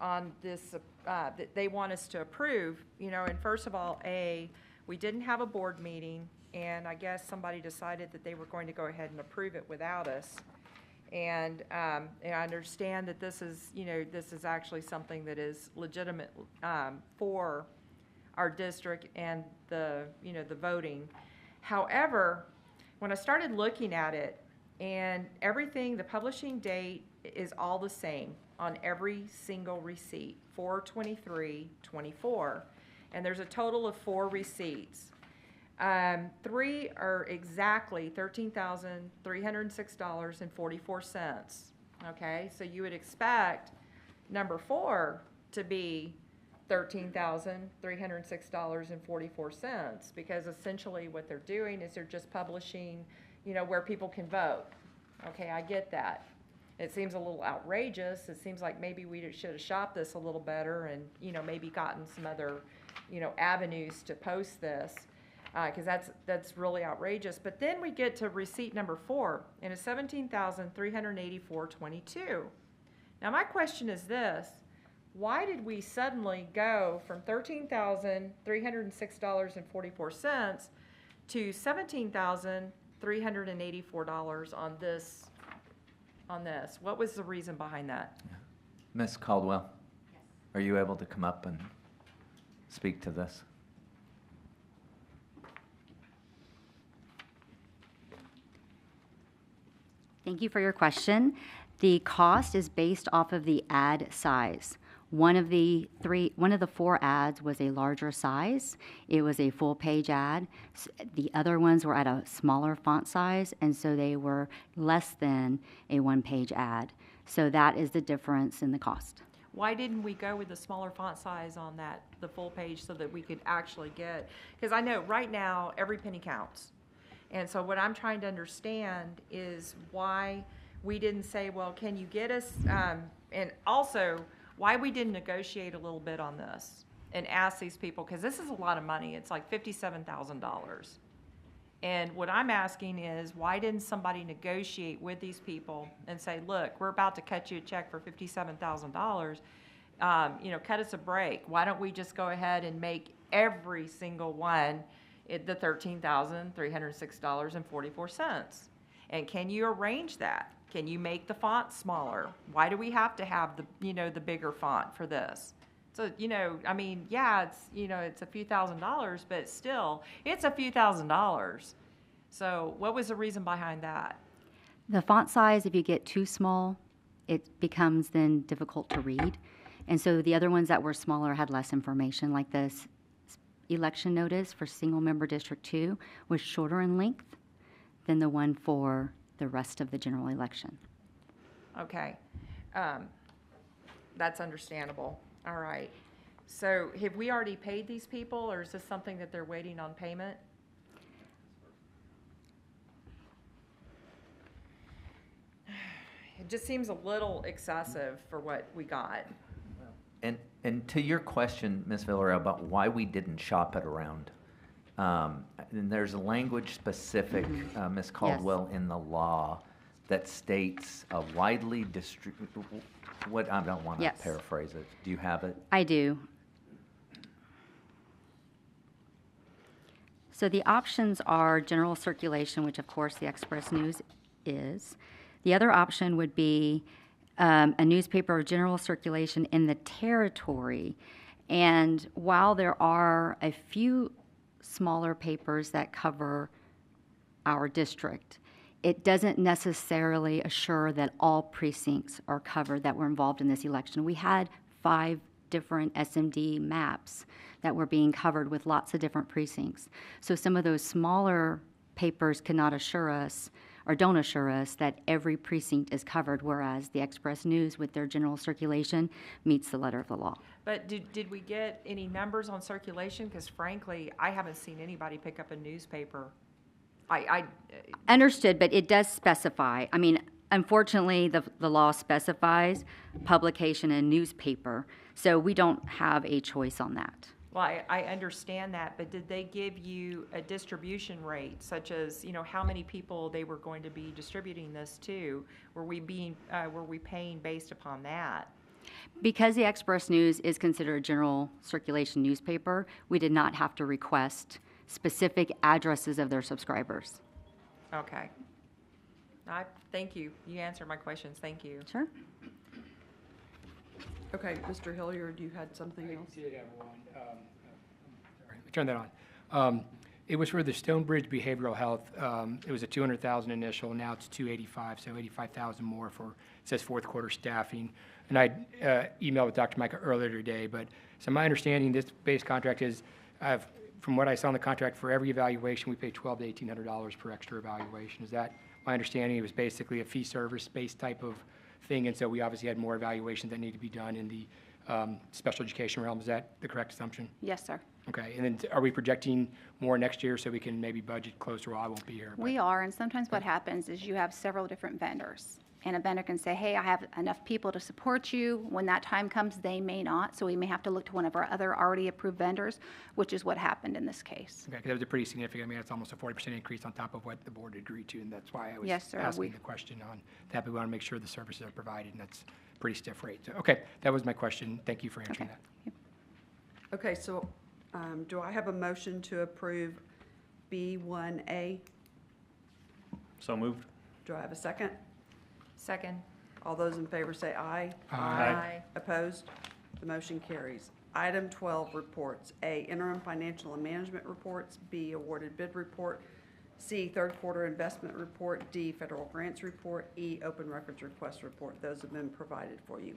on this, that they want us to approve, and first of all, we didn't have a board meeting, and I guess somebody decided that they were going to go ahead and approve it without us. And I understand that this is actually something that is legitimate for our district and the voting. However, when I started looking at it and everything, the publishing date is all the same on every single receipt, 4/23/24. And there's a total of 4 receipts. 3 are exactly $13,306.44. Okay, so you would expect number 4 to be $13,306.44, because essentially what they're doing is they're just publishing, where people can vote. Okay, I get that. It seems a little outrageous. It seems like maybe we should have shopped this a little better and, maybe gotten some other, avenues to post this, because that's really outrageous. But then we get to receipt number 4, and it's $17,384.22. Now my question is this: why did we suddenly go from $13,306.44 to $17,384 on this? What was the reason behind that? Ms. Caldwell, are you able to come up and speak to this? Thank you for your question. The cost is based off of the ad size. One of the 4 ads was a larger size. It was a full-page ad. The other ones were at a smaller font size, and so they were less than a 1-page ad. So that is the difference in the cost. Why didn't we go with the smaller font size on the full page, so that we could actually get, because I know right now every penny counts. And so what I'm trying to understand is why we didn't say, well, can you get us, and also why we didn't negotiate a little bit on this and ask these people, because this is a lot of money. It's like $57,000. And what I'm asking is, why didn't somebody negotiate with these people and say, look, we're about to cut you a check for $57,000. Cut us a break. Why don't we just go ahead and make every single one the $13,306.44? And can you arrange that? Can you make the font smaller? Why do we have to have the bigger font for this? So, it's a few $1,000s, but still, it's a few $1,000s. So what was the reason behind that? The font size, if you get too small, it becomes then difficult to read. And so the other ones that were smaller had less information, like this election notice for single-member District 2 was shorter in length than the one for the rest of the general election. Okay. That's understandable. All right. So have we already paid these people, or is this something that they're waiting on payment? It just seems a little excessive for what we got. And to your question, Ms. Villarreal, about why we didn't shop it around, and there's a language specific, Ms. Caldwell, in the law that states a widely distributed, I don't want to paraphrase it. Do you have it? I do. So the options are general circulation, which of course the Express News is. The other option would be a newspaper of general circulation in the territory. And while there are a few smaller papers that cover our district, it doesn't necessarily assure that all precincts are covered that were involved in this election. We had 5 different SMD maps that were being covered with lots of different precincts. So some of those smaller papers cannot assure us, or don't assure us, that every precinct is covered, whereas the Express News, with their general circulation, meets the letter of the law. But did we get any numbers on circulation? Because frankly, I haven't seen anybody pick up a newspaper. Understood, but it does specify. I mean, unfortunately, the law specifies publication in newspaper, so we don't have a choice on that. Well, I understand that, but did they give you a distribution rate, such as, how many people they were going to be distributing this to? Were we paying based upon that? Because the Express News is considered a general circulation newspaper, we did not have to request specific addresses of their subscribers. Okay. Thank you. You answered my questions. Thank you. Sure. Okay, Mr. Hilliard, you had something else? I did have one. Sorry, turn that on. It was for the Stonebridge Behavioral Health. It was a 200,000 initial, now it's 285, so 85,000 more for, it says fourth quarter staffing. And I emailed with Dr. Micah earlier today, but so my understanding, this base contract is, from what I saw in the contract, for every evaluation, we pay $1,200 to $1,800 per extra evaluation. Is that my understanding? It was basically a fee service based type of thing, and so we obviously had more evaluations that need to be done in the special education realm. Is that the correct assumption? Yes, sir. Okay, and then are we projecting more next year so we can maybe budget closer? Well, I won't be here. but- We are, and sometimes what happens is you have several different vendors. And a vendor can say, hey, I have enough people to support you. When that time comes, they may not. So we may have to look to one of our other already approved vendors, which is what happened in this case. Okay, 'cause that was a pretty significant, I mean, that's almost a 40% increase on top of what the board agreed to, and that's why I was Yes, sir, asking the question on that. We want to make sure the services are provided, and that's a pretty stiff rate. So, okay, that was my question. Thank you for answering that. Okay, so do I have a motion to approve B1A? So moved. Do I have a second? Second. All those in favor say aye. Aye. Opposed? The motion carries. Item 12, reports. A, interim financial and management reports. B, awarded bid report. C, third quarter investment report. D, federal grants report. E, open records request report. Those have been provided for you.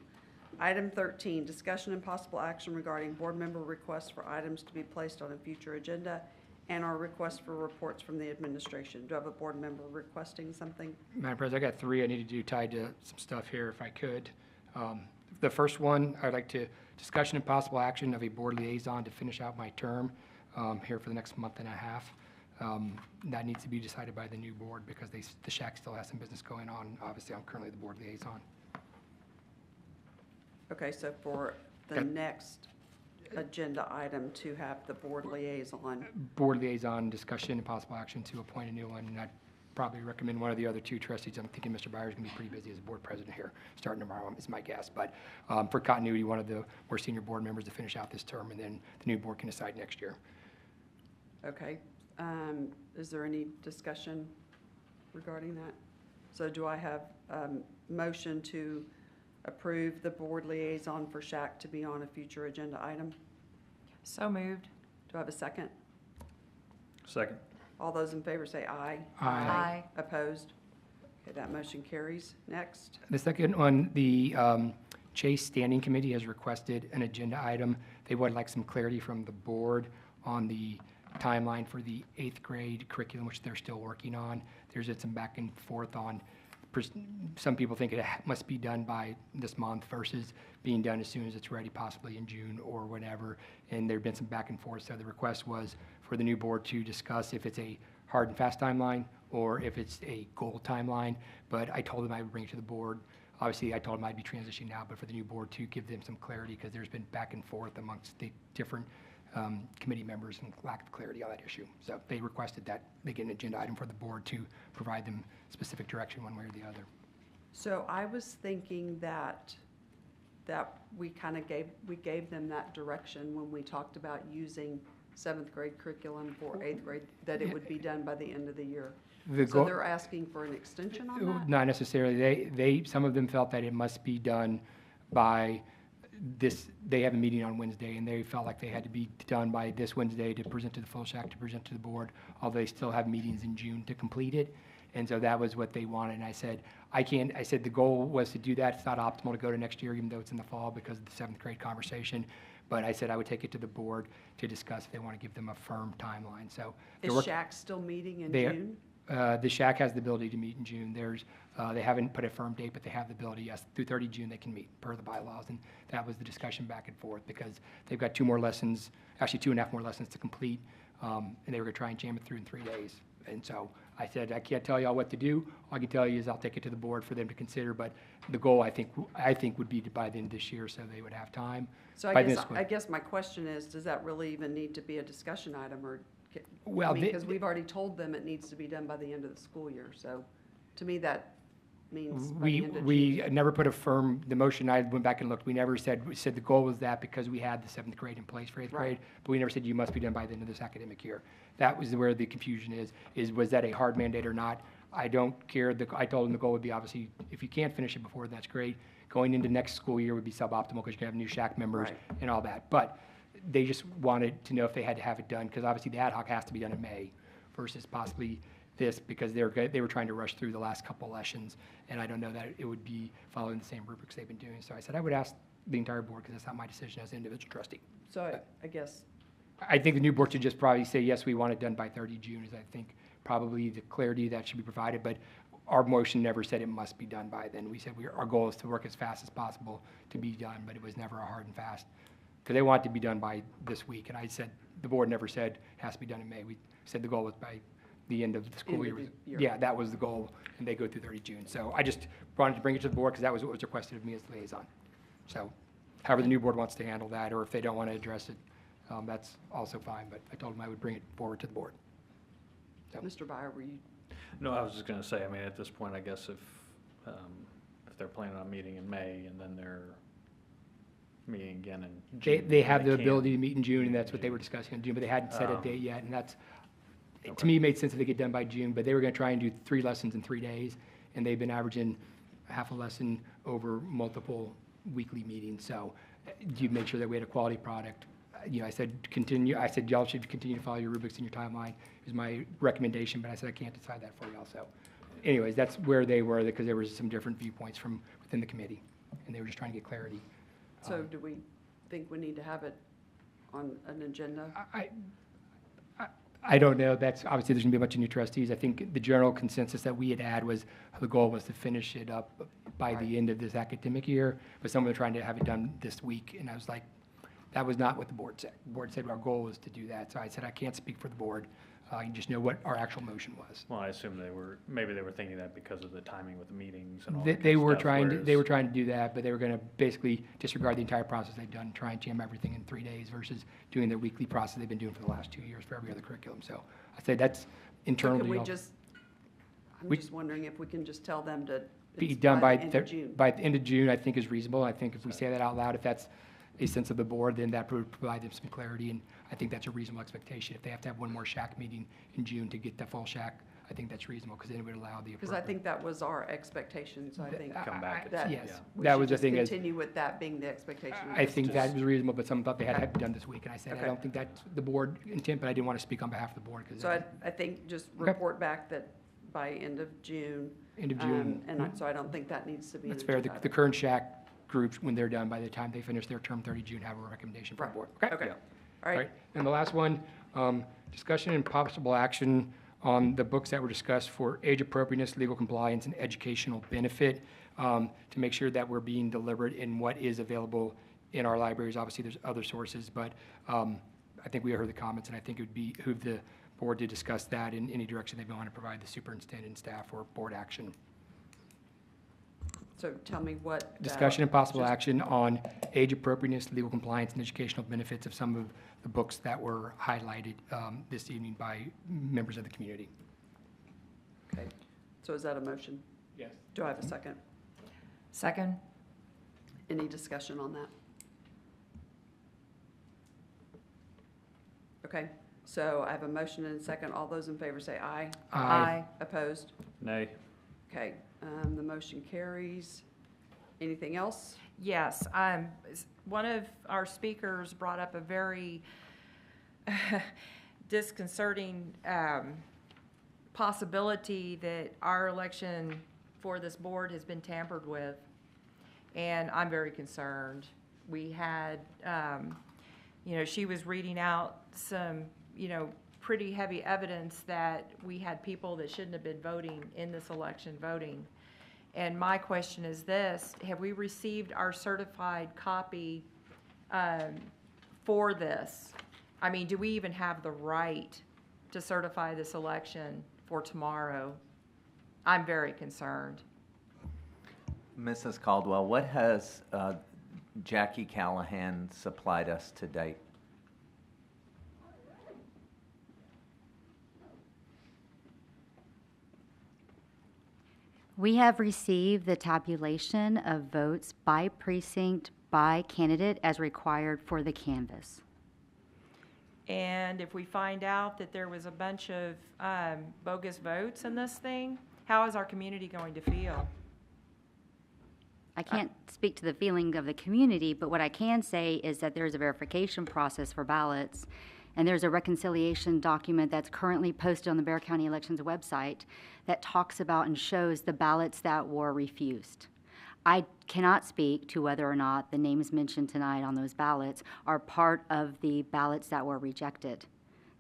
Item 13, discussion and possible action regarding board member requests for items to be placed on a future agenda and our request for reports from the administration. Do I have a board member requesting something? Madam President, I got 3 I need to do tied to some stuff here if I could. The first one, I'd like to discussion and possible action of a board liaison to finish out my term here for the next month and a half. That needs to be decided by the new board because the shack still has some business going on. Obviously, I'm currently the board liaison. Okay, so for the next agenda item to have the board liaison. Board liaison discussion and possible action to appoint a new one, and I'd probably recommend one of the other 2 trustees. I'm thinking Mr. Byers is going to be pretty busy as a board president here, starting tomorrow is my guess. But for continuity, one of the more senior board members to finish out this term, and then the new board can decide next year. Okay. Is there any discussion regarding that? So do I have motion to approve the board liaison for SHAC to be on a future agenda item? So moved. Do I have a second? Second. All those in favor say aye. Aye. Opposed? Okay, that motion carries. Next. The second one, the Chase Standing Committee has requested an agenda item. They would like some clarity from the board on the timeline for the 8th grade curriculum, which they're still working on. There's been some back and forth on, some people think it must be done by this month versus being done as soon as it's ready, possibly in June or whatever. And there've been some back and forth. So the request was for the new board to discuss if it's a hard and fast timeline or if it's a goal timeline. But I told them I would bring it to the board. Obviously, I told them I'd be transitioning now, but for the new board to give them some clarity because there's been back and forth amongst the different committee members and lack of clarity on that issue. So they requested that they get an agenda item for the board to provide them specific direction one way or the other. So I was thinking that we kind of gave them that direction when we talked about using 7th grade curriculum for 8th grade, that it would be done by the end of the year. So they're asking for an extension on that? Not necessarily. Some of them felt that it must be done by this. They have a meeting on Wednesday, and they felt like they had to be done by this Wednesday to present to the full SHAC, to present to the board, although they still have meetings in June to complete it. And so that was what they wanted. And I said, I said the goal was to do that. It's not optimal to go to next year, even though it's in the fall because of the 7th grade conversation. But I said I would take it to the board to discuss if they want to give them a firm timeline. So is SHAC still meeting in June? The SHAC has the ability to meet in June. They haven't put a firm date, but they have the ability, yes, through 30 June they can meet per the bylaws. And that was the discussion back and forth because they've got 2 more lessons, actually 2.5 more lessons to complete. And they were going to try and jam it through in 3 days. And so I said, I can't tell you all what to do. All I can tell you is I'll take it to the board for them to consider. But the goal, I think would be to by the end of this year so they would have time. So I guess my question is, does that really even need to be a discussion item? Or well, because we've already told them it needs to be done by the end of the school year. So to me, that means by the end of June. We never put a firm, the motion, I went back and looked, we never said the goal was that because we had the 7th grade in place for 8th grade, but we never said you must be done by the end of this academic year. That was where the confusion is was that a hard mandate or not? I don't care. I told them the goal would be obviously, if you can't finish it before, that's great. Going into next school year would be suboptimal because you can have new SHAC members and all that. But they just wanted to know if they had to have it done, because obviously the ad hoc has to be done in May versus possibly this, because they were trying to rush through the last couple elections, and I don't know that it would be following the same rubrics they've been doing. So I said I would ask the entire board, because that's not my decision as an individual trustee. So I guess, I think the new board should just probably say, yes, we want it done by 30 June, is I think probably the clarity that should be provided, but our motion never said it must be done by then. We said our goal is to work as fast as possible to be done, but it was never a hard and fast, because they want it to be done by this week, and I said, the board never said it has to be done in May. We said the goal was by the end of the school year. Yeah, that was the goal, and they go through 30 June. So I just wanted to bring it to the board, because that was what was requested of me as liaison. So however the new board wants to handle that, or if they don't want to address it, that's also fine, but I told them I would bring it forward to the board. So. Mr. Byer, were you? No, I was just going to say, I mean, at this point, I guess if they're planning on meeting in May and then they're meeting again in June. They have the ability to meet in June, and that's what they were discussing in June, but they hadn't set a date yet, and that's, to me, it made sense that they get done by June, but they were going to try and do 3 lessons in 3 days, and they've been averaging half a lesson over multiple weekly meetings. So you make sure that we had a quality product. I said y'all should continue to follow your rubrics and your timeline is my recommendation, but I said I can't decide that for y'all. So anyways, that's where they were, because there was some different viewpoints from within the committee, and they were just trying to get clarity. So do we think we need to have it on an agenda? I don't know. That's obviously there's gonna be a bunch of new trustees. I think the general consensus that we had was the goal was to finish it up by the end of this academic year, but some were trying to have it done this week, and I was like, that was not what the board said. The board said our goal was to do that. So I said I can't speak for the board. You just know what our actual motion was. Well, I assume maybe they were thinking that because of the timing with the meetings and all They, that they good were stuff, trying to whereas- they were trying to do that, but they were going to basically disregard the entire process they've done, try and jam everything in 3 days versus doing their weekly process they've been doing for the last 2 years for every other curriculum. So I say that's internal. So to can we y'all. just, I'm just wondering if we can just tell them to. Be it's done by the end of June. by the end of June, I think is reasonable. I think if we say that out loud, if that's a sense of the board, then that would provide them some clarity, and I think that's a reasonable expectation. If they have to have one more SHAC meeting in June to get the full SHAC, I think that's reasonable, because then it would allow the. Because I think that was our expectation, so I think Come back. that Yes, we that should was the just thing is. continue with that being the expectation. I think that was reasonable, but some thought they had to have it done this week, and I said, I Okay. don't think that's the board intent, but I didn't want to speak on behalf of the board, because. So I think just report back that by end of June. End of June. So I don't think that needs to be. That's an fair. agenda The current SHAC groups, when they're done, by the time they finish their term 30 June, have a recommendation from the board. Okay. All right. And the last one, discussion and possible action on the books that were discussed for age appropriateness, legal compliance, and educational benefit, to make sure that we're being deliberate in what is available in our libraries. Obviously, there's other sources, but I think we heard the comments, and I think it would behoove the board to discuss that in any direction they want to provide the superintendent and staff or board action. So tell me what. Discussion and possible just- action on age appropriateness, legal compliance, and educational benefits of some of the books that were highlighted this evening by members of the community. Okay. So is that a motion? Yes. Do I have a second? Second? Any discussion on that? Okay, so I have a motion and a second. All those in favor say aye. Aye. Opposed? Nay. Okay, the motion carries. Anything else? Yes, one of our speakers brought up a very disconcerting possibility that our election for this board has been tampered with, and I'm very concerned. We had, she was reading out some, pretty heavy evidence that we had people that shouldn't have been voting in this election voting. And my question is this: have we received our certified copy for this? I mean, do we even have the right to certify this election for tomorrow? I'm very concerned. Mrs. Caldwell, what has Jackie Callahan supplied us to date? We have received the tabulation of votes by precinct, by candidate as required for the canvass. And if we find out that there was a bunch of bogus votes in this thing, how is our community going to feel? I can't speak to the feeling of the community, but what I can say is that there's a verification process for ballots, and there's a reconciliation document that's currently posted on the Bexar County Elections website that talks about and shows the ballots that were refused. I cannot speak to whether or not the names mentioned tonight on those ballots are part of the ballots that were rejected.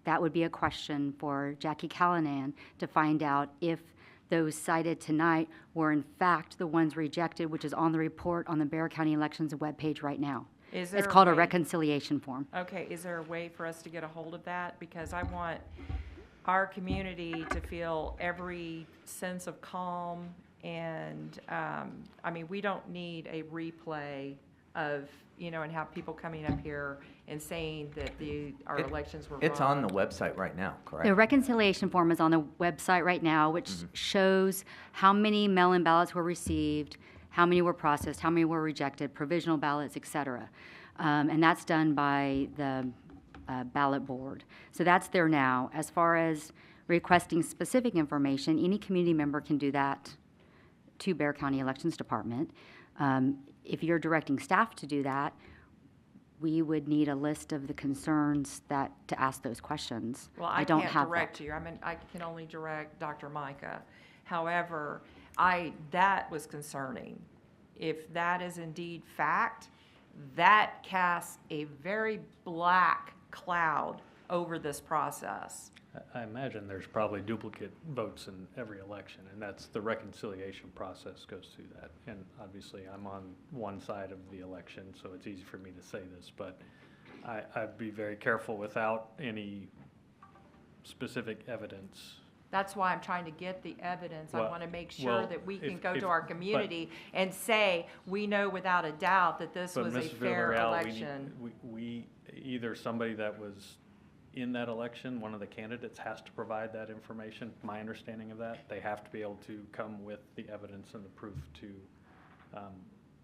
That would be a question for Jackie Callanan to find out if those cited tonight were in fact the ones rejected, which is on the report on the Bexar County Elections webpage right now. Is there It's called a way- reconciliation form. Okay, is there a way for us to get a hold of that? Because I want our community to feel every sense of calm and, I mean, we don't need a replay of, you know, and have people coming up here and saying that our elections were wrong. It's on the website right now, correct? The reconciliation form is on the website right now, which shows how many mail-in ballots were received, how many were processed, how many were rejected, provisional ballots, et cetera. And that's done by the ballot board. So that's there now. As far as requesting specific information, any community member can do that to Bexar County Elections Department. If you're directing staff to do that, we would need a list of the concerns to ask those questions. Well, I don't can't have direct that. you. I mean, I can only direct Dr. Micah. However, that was concerning. If that is indeed fact, that casts a very black cloud over this process. I imagine there's probably duplicate votes in every election, and that's the reconciliation process goes through that. And obviously, I'm on one side of the election, so it's easy for me to say this, but I'd be very careful without any specific evidence. That's why I'm trying to get the evidence. I Well- want to make sure well, that we can if- go if- to our but- community and say, we know without a doubt that this But was a Ms. fair Villarreal, election. we either somebody that was in that election, one of the candidates has to provide that information, my understanding of that. They have to be able to come with the evidence and the proof to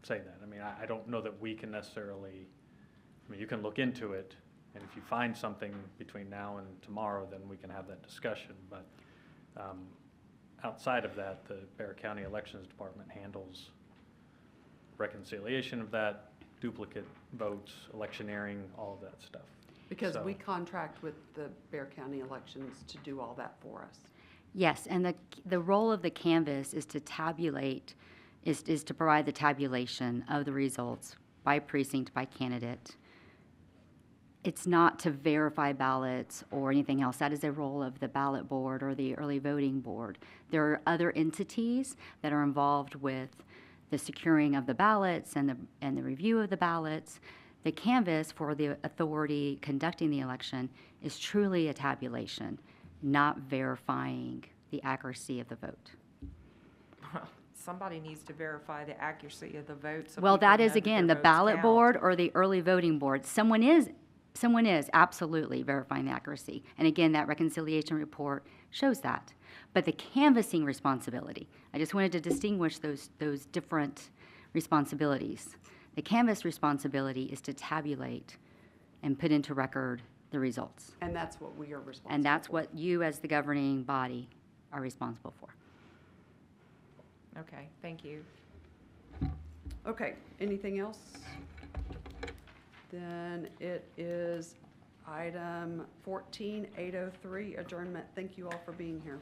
say that. I mean, I don't know that we can necessarily, I mean, you can look into it, and if you find something between now and tomorrow, then we can have that discussion. But outside of that, the Bexar County Elections Department handles reconciliation of that, duplicate votes, electioneering, all of that stuff. Because So- we contract with the Bexar County Elections to do all that for us. Yes, and the role of the canvas is to tabulate, is to provide the tabulation of the results by precinct, by candidate. It's not to verify ballots or anything else. That is a role of the ballot board or the early voting board. There are other entities that are involved with the securing of the ballots and the review of the ballots. The canvas for the authority conducting the election is truly a tabulation, not verifying the accuracy of the vote. Somebody needs to verify the accuracy of the votes. so Well, people that know is, again, their the votes ballot count. board or the early voting board. Someone is absolutely verifying the accuracy. And again, that reconciliation report shows that. But the canvassing responsibility, I just wanted to distinguish those different responsibilities. The canvas responsibility is to tabulate and put into record the results. And that's what we are responsible for. And that's what you, as the governing body, are responsible for. Okay, thank you. Okay, anything else? Then it is item 14, 803, adjournment. Thank you all for being here.